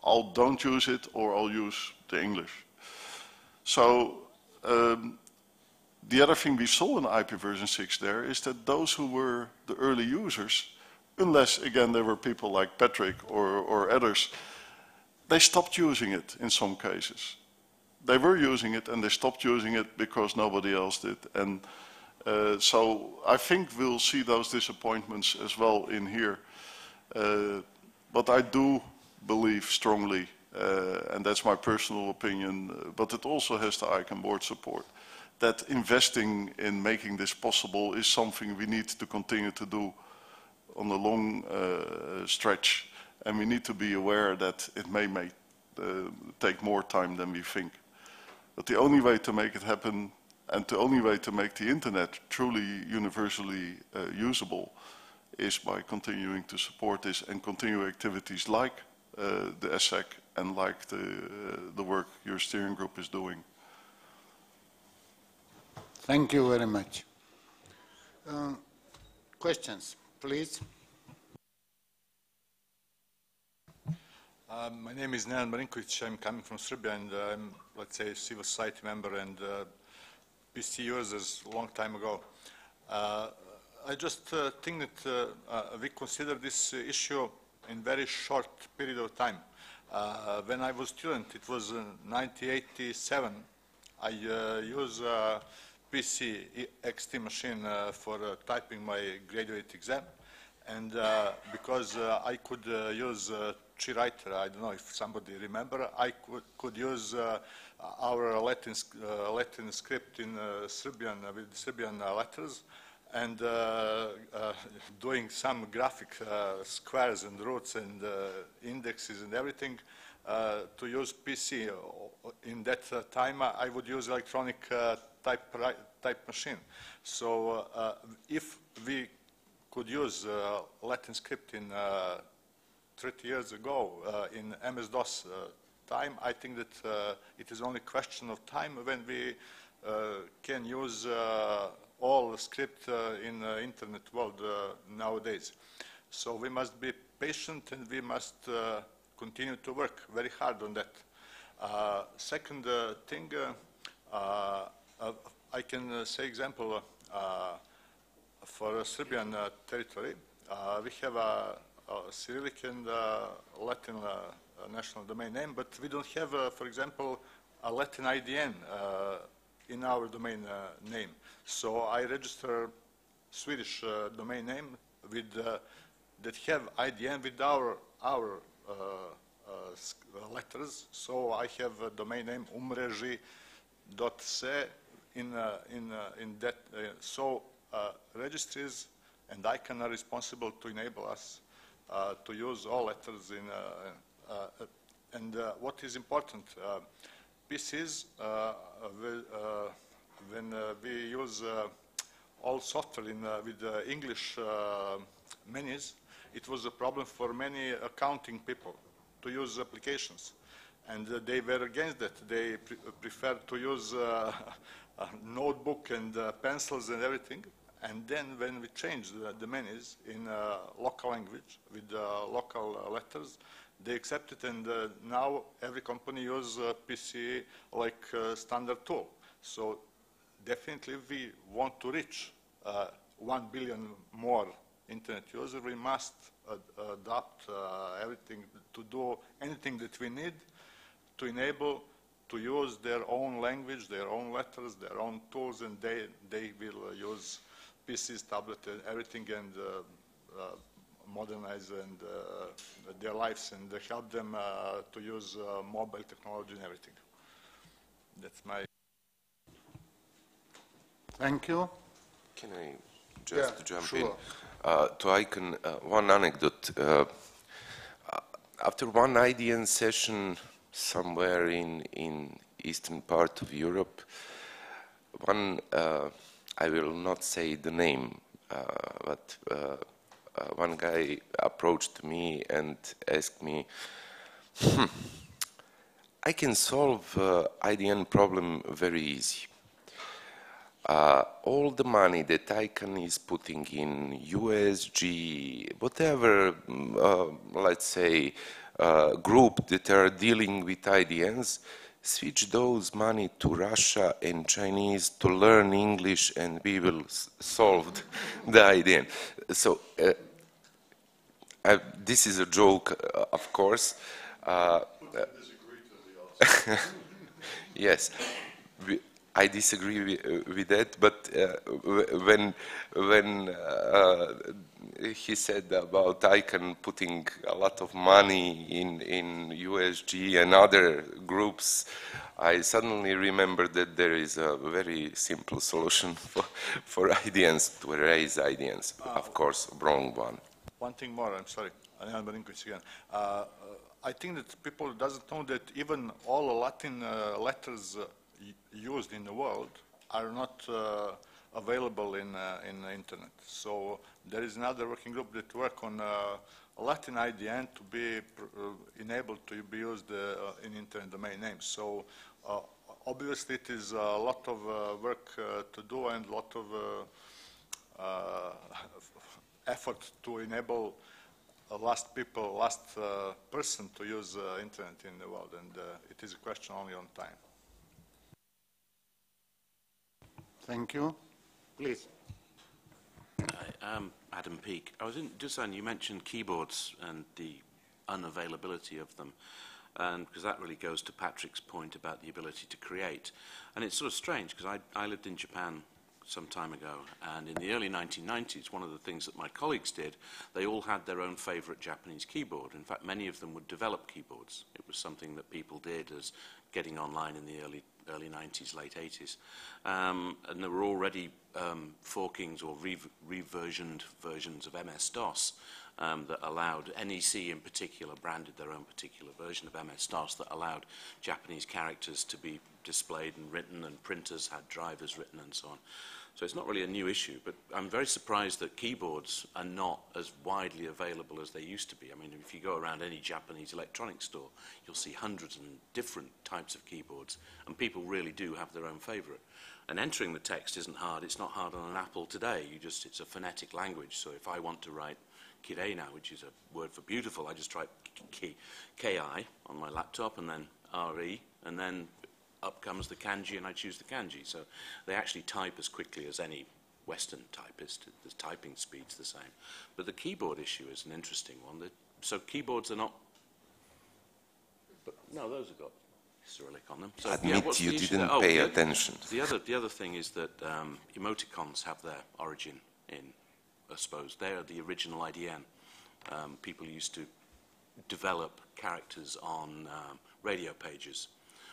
I'll don't use it, or I'll use the English. So the other thing we saw in IP version 6 there is that those who were the early users, unless again there were people like Patrick or others, they stopped using it in some cases. They were using it and they stopped using it because nobody else did. And so I think we'll see those disappointments as well in here. But I do believe strongly, and that's my personal opinion, but it also has the ICANN board support, that investing in making this possible is something we need to continue to do on a long stretch. And we need to be aware that it may take more time than we think. But the only way to make it happen, and the only way to make the internet truly universally usable, is by continuing to support this and continue activities like the ESSEC and like the work your steering group is doing. Thank you very much. Questions, please. My name is Nenad Marinkovic. I'm coming from Serbia, and I'm, let's say, a civil society member and PC users a long time ago. I just think that we consider this issue in very short period of time. When I was a student, it was 1987. I used a PC XT machine for typing my graduate exam, and because I could use TreeWriter, I don't know if somebody remember, I could use our Latin script in Serbian, with Serbian letters, and doing some graphic squares and roots and indexes and everything to use PC. In that time, I would use electronic type machine. So if we could use Latin script in 30 years ago in MS-DOS time, I think that it is only a question of time when we can use all the script in the internet world nowadays. So we must be patient and we must continue to work very hard on that. Second thing, I can say example for Serbian territory. We have a Cyrillic and Latin national domain name, but we don't have, for example, a Latin IDN in our domain name. So I register Swedish domain name with that have IDN with our letters. So I have a domain name umreži.se in that. So registries and ICANN are responsible to enable us to use all letters in. And what is important, PCs, when we use all software with English menus, it was a problem for many accounting people to use applications. And they were against that. They preferred to use a notebook and pencils and everything. And then when we changed the menus in local language with local letters, they accepted, and now every company uses PC like standard tool. So definitely we want to reach 1 billion more internet users. We must adapt everything to do anything that we need to enable to use their own language, their own letters, their own tools, and they will use PCs, tablets, everything, and modernize and their lives and help them to use mobile technology and everything. That's my... Thank you. Can I just jump sure. in? To Icon, one anecdote. After one IDN session somewhere in eastern part of Europe, one, I will not say the name, but one guy approached me and asked me, I can solve IDN problem very easy. All the money that ICANN is putting in USG, whatever, let's say, group that are dealing with IDNs, switch those money to Russia and Chinese to learn English, and we will solve the IDN. So this is a joke, of course. Yes. I disagree with that, but when he said about ICANN putting a lot of money in USG and other groups, I suddenly remembered that there is a very simple solution for IDNs, to raise IDNs. Of course, wrong one. One thing more, I'm sorry, again. I think that people doesn't know that even all Latin letters used in the world are not available in the internet. So there is another working group that work on Latin IDN to be enabled to be used in internet domain names. So obviously it is a lot of work to do and a lot of effort to enable last person to use internet in the world, and it is a question only on time. Thank you. Please. Hi, Adam Peake. I was Dusan, you mentioned keyboards and the unavailability of them, and because that really goes to Patrick's point about the ability to create. And it's sort of strange because I lived in Japan some time ago, and in the early 1990s, one of the things that my colleagues did, they all had their own favorite Japanese keyboard. In fact, many of them would develop keyboards. It was something that people did as getting online in the early 90s, late 80s. And there were already forkings or reversioned versions of MS-DOS that allowed, NEC in particular branded their own particular version of MS-DOS that allowed Japanese characters to be displayed and written, and printers had drivers written and so on. So it's not really a new issue, but I'm very surprised that keyboards are not as widely available as they used to be. I mean, if you go around any Japanese electronics store, you'll see hundreds of different types of keyboards, and people really do have their own favorite. And entering the text isn't hard. It's not hard on an Apple today. It's a phonetic language. So if I want to write kirei now, which is a word for beautiful, I just type K-I on my laptop, and then R-E, and then up comes the kanji, and I choose the kanji. So they actually type as quickly as any Western typist. The typing speed's the same. But the keyboard issue is an interesting one. So keyboards are not... But no, those have got Cyrillic on them. So, Admit you didn't pay attention. The other thing is that emoticons have their origin in, I suppose, they are the original IDN. People used to develop characters on radio pages,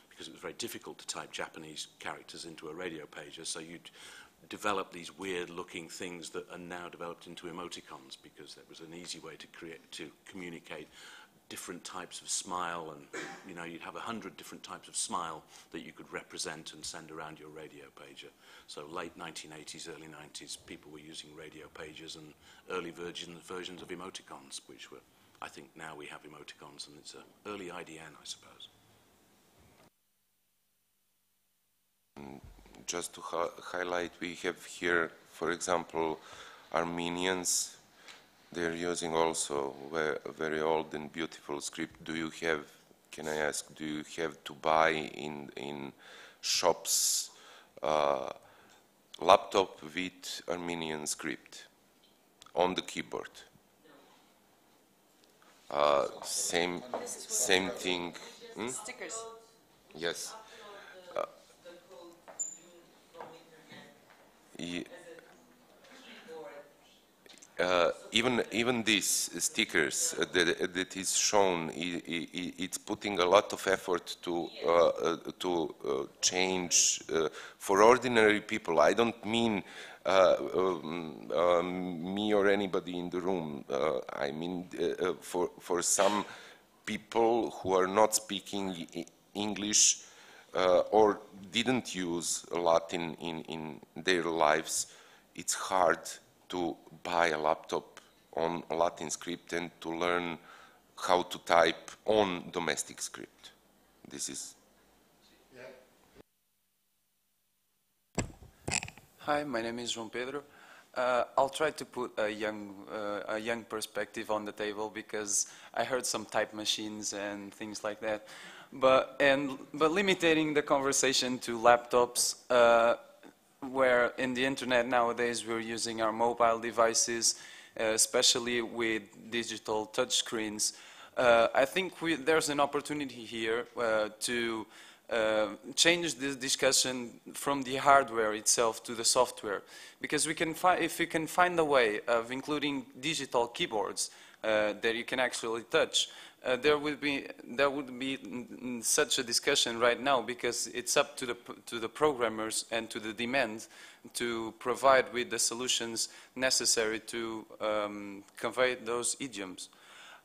because it was very difficult to type Japanese characters into a radio pager, so you'd develop these weird-looking things that are now developed into emoticons, because that was an easy way to communicate different types of smile, and you'd have 100 different types of smile that you could represent and send around your radio pager. So late 1980s, early 90s, people were using radio pagers and early versions of emoticons, which were I think now we have emoticons, and it's an early IDN, I suppose. Just to highlight, we have here, for example, Armenians. They're using also a very old and beautiful script. Do you have, can I ask, do you have to buy in shops laptop with Armenian script on the keyboard? Same thing. Hmm? Stickers. Yes. Even these stickers that is shown, it's putting a lot of effort to change for ordinary people. I don't mean me or anybody in the room. I mean for some people who are not speaking English or didn't use Latin in their lives, it's hard to buy a laptop on Latin script and to learn how to type on domestic script. This is... Hi, my name is João Pedro. I'll try to put a young perspective on the table because I heard some type machines and things like that. But limiting the conversation to laptops, where in the internet nowadays we're using our mobile devices, especially with digital touchscreens. I think there's an opportunity here to change this discussion from the hardware itself to the software, because if we can find a way of including digital keyboards that you can actually touch, there would be such a discussion right now, because it's up to the programmers and to the demand to provide with the solutions necessary to convey those idioms.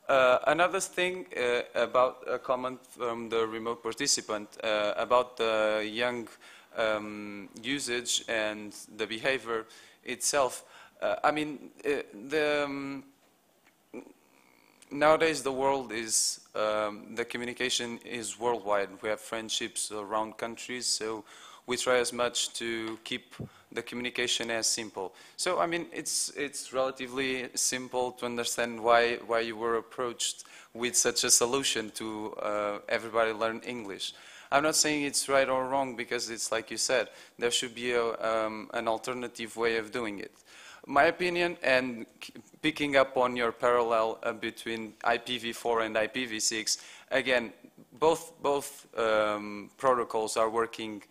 Another thing about a comment from the remote participant about the young usage and the behavior itself. I mean, nowadays the world is, the communication is worldwide. We have friendships around countries, so we try as much to keep the communication as simple. So, I mean, it's relatively simple to understand why you were approached with such a solution to everybody learn English. I'm not saying it's right or wrong, because it's like you said, there should be an alternative way of doing it. My opinion, and picking up on your parallel between IPv4 and IPv6, again, both protocols are working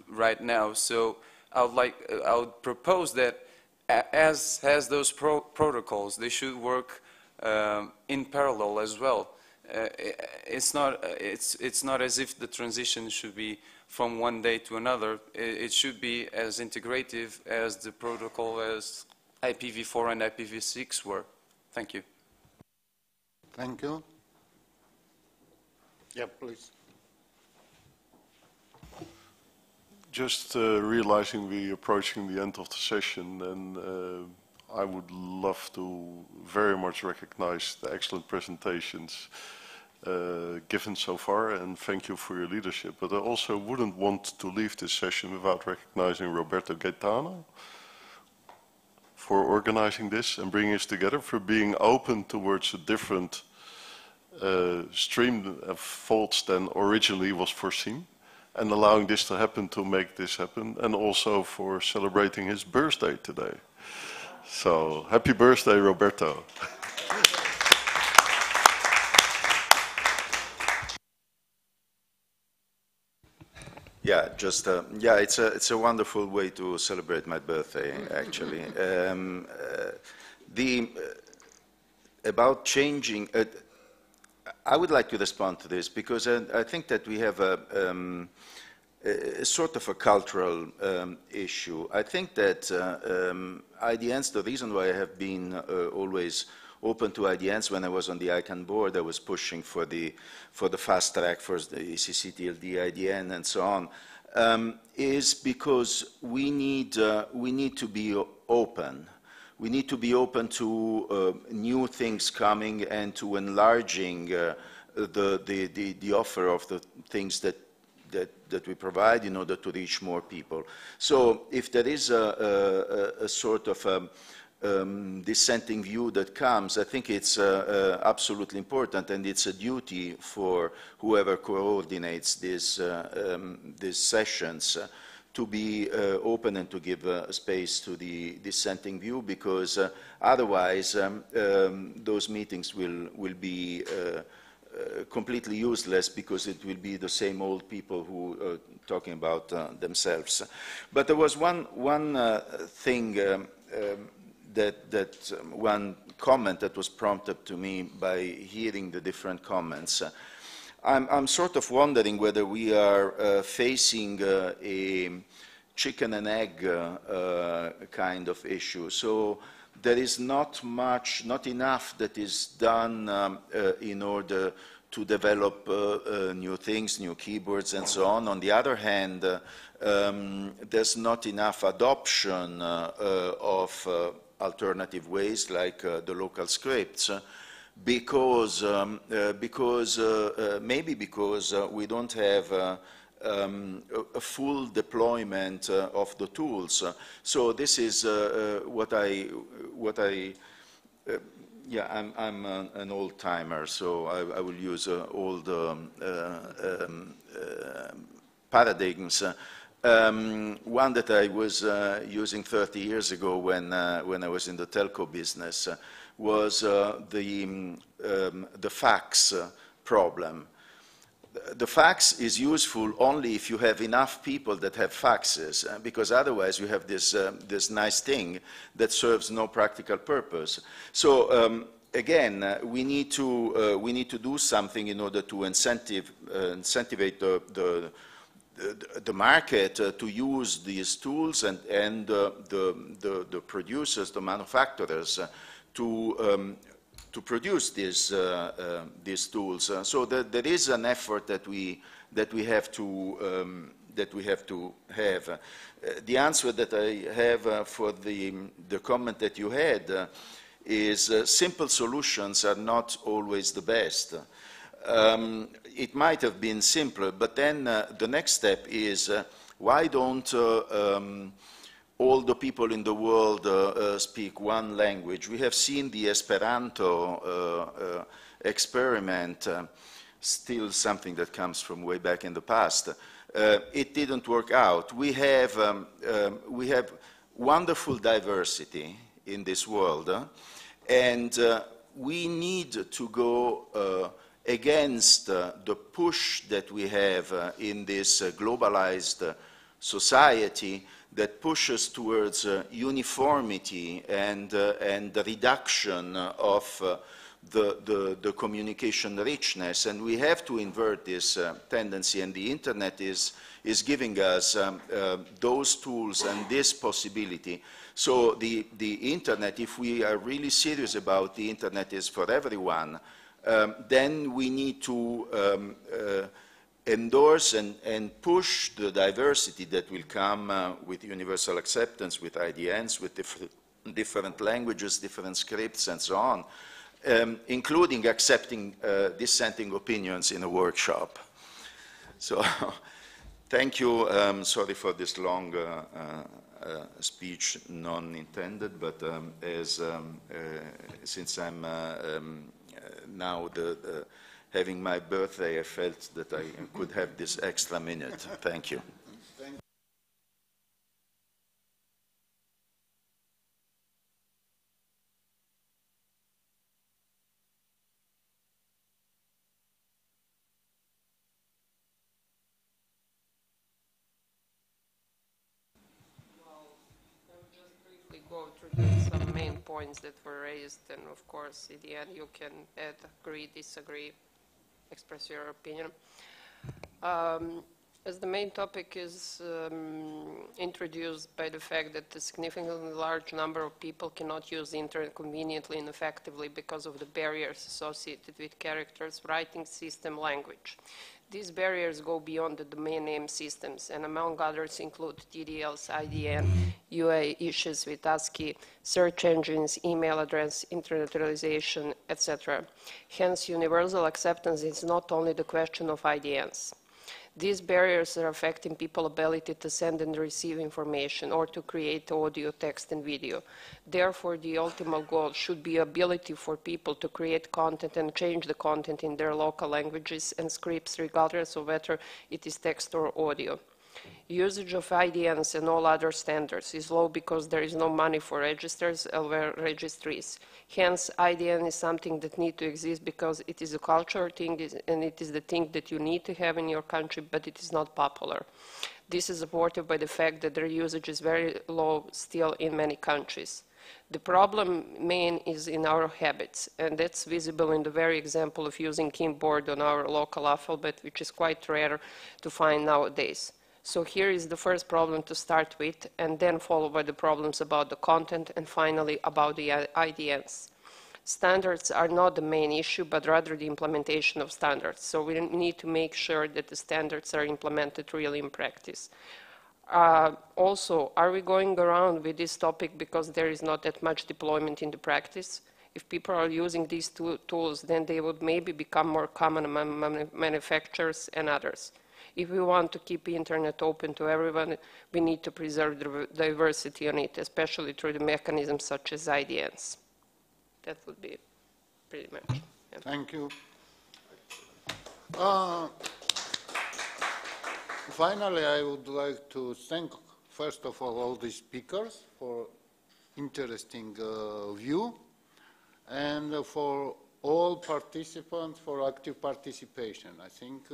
right now. So I would propose that as those protocols, they should work in parallel as well. It's not as if the transition should be from one day to another. It should be as integrative as the protocol as IPv4 and IPv6 were. Thank you. Thank you. Yeah, please. Just realizing we're approaching the end of the session, and I would love to very much recognize the excellent presentations given so far, and thank you for your leadership. But I also wouldn't want to leave this session without recognizing Roberto Gaetano for organizing this and bringing us together, for being open towards a different stream of thoughts than originally was foreseen, and allowing this to happen, to make this happen, and also for celebrating his birthday today. So, happy birthday, Roberto. Yeah, just yeah, it's a wonderful way to celebrate my birthday, actually. About changing, I would like to respond to this, because I think that we have a sort of a cultural issue. I think that IDNs, the reason why I have been always open to IDNs, when I was on the ICANN board, I was pushing for the fast track for the ECC TLD IDN and so on, is because we need to be open we need to be open to new things coming and to enlarging the offer of the things that we provide in order to reach more people. So if there is a sort of dissenting view that comes, I think it's absolutely important, and it's a duty for whoever coordinates these sessions to be open and to give space to the dissenting view, because otherwise those meetings will be completely useless, because it will be the same old people who are talking about themselves. But there was one thing one comment that was prompted to me by hearing the different comments. I'm sort of wondering whether we are facing a chicken and egg kind of issue. So there is not enough that is done in order to develop new things, new keyboards and so on. On the other hand, there's not enough adoption of alternative ways like the local scripts, because maybe because we don't have a full deployment of the tools. So this is what I yeah, I'm an old timer, so I will use old paradigms. One that I was using 30 years ago when I was in the telco business was the fax problem. The fax is useful only if you have enough people that have faxes, because otherwise you have this nice thing that serves no practical purpose. So again, we need to do something in order to incentivate the market to use these tools, and the producers, the manufacturers, to produce these tools. So there is an effort that we have to have. The answer that I have for the comment that you had is simple solutions are not always the best. It might have been simpler, but then the next step is why don't all the people in the world speak one language? We have seen the Esperanto experiment, still something that comes from way back in the past. It didn't work out. We have wonderful diversity in this world, and we need to go against the push that we have in this globalized society that pushes towards uniformity and the reduction of the communication richness. And we have to invert this tendency, and the internet is giving us those tools and this possibility. So the internet, if we are really serious about the internet is for everyone, then we need to endorse and push the diversity that will come with universal acceptance, with IDNs, with different languages, different scripts, and so on, including accepting dissenting opinions in a workshop. So thank you. Sorry for this long speech, non-intended, but since I'm now having my birthday, I felt that I could have this extra minute. Thank you. Go through some main points that were raised, and of course, in the end, you can add, agree, disagree, express your opinion. As the main topic is introduced by the fact that a significantly large number of people cannot use the internet conveniently and effectively because of the barriers associated with characters, writing system, language. These barriers go beyond the domain name systems and among others include TDLs, IDN, UA issues with ASCII, search engines, email address, internationalization, etc. Hence, universal acceptance is not only the question of IDNs. These barriers are affecting people's ability to send and receive information or to create audio, text, and video. Therefore, the ultimate goal should be ability for people to create content and change the content in their local languages and scripts, regardless of whether it is text or audio. Usage of IDNs and all other standards is low because there is no money for registers or registries. Hence, IDN is something that needs to exist because it is a cultural thing and it is the thing that you need to have in your country, but it is not popular. This is supported by the fact that their usage is very low still in many countries. The problem main is in our habits, and that's visible in the very example of using keyboard on our local alphabet, which is quite rare to find nowadays. So here is the first problem to start with, and then followed by the problems about the content, and finally about the IDNs. Standards are not the main issue, but rather the implementation of standards. So we need to make sure that the standards are implemented really in practice. Also, are we going around with this topic because there is not that much deployment in the practice? If people are using these tools, then they would maybe become more common among manufacturers and others. If we want to keep the internet open to everyone, we need to preserve the diversity on it, especially through the mechanisms such as IDNs. That would be pretty much. Yeah. Thank you. Finally, I would like to thank, first of all the speakers for interesting view, and for all participants for active participation. I think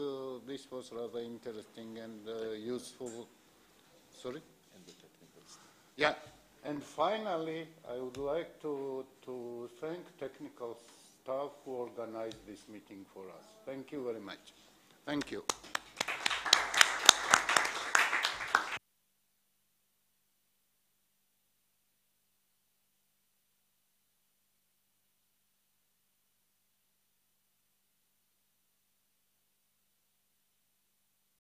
this was rather interesting and useful. Sorry? And the technical staff. Yeah. And finally, I would like to thank technical staff who organized this meeting for us. Thank you very much. Thank you.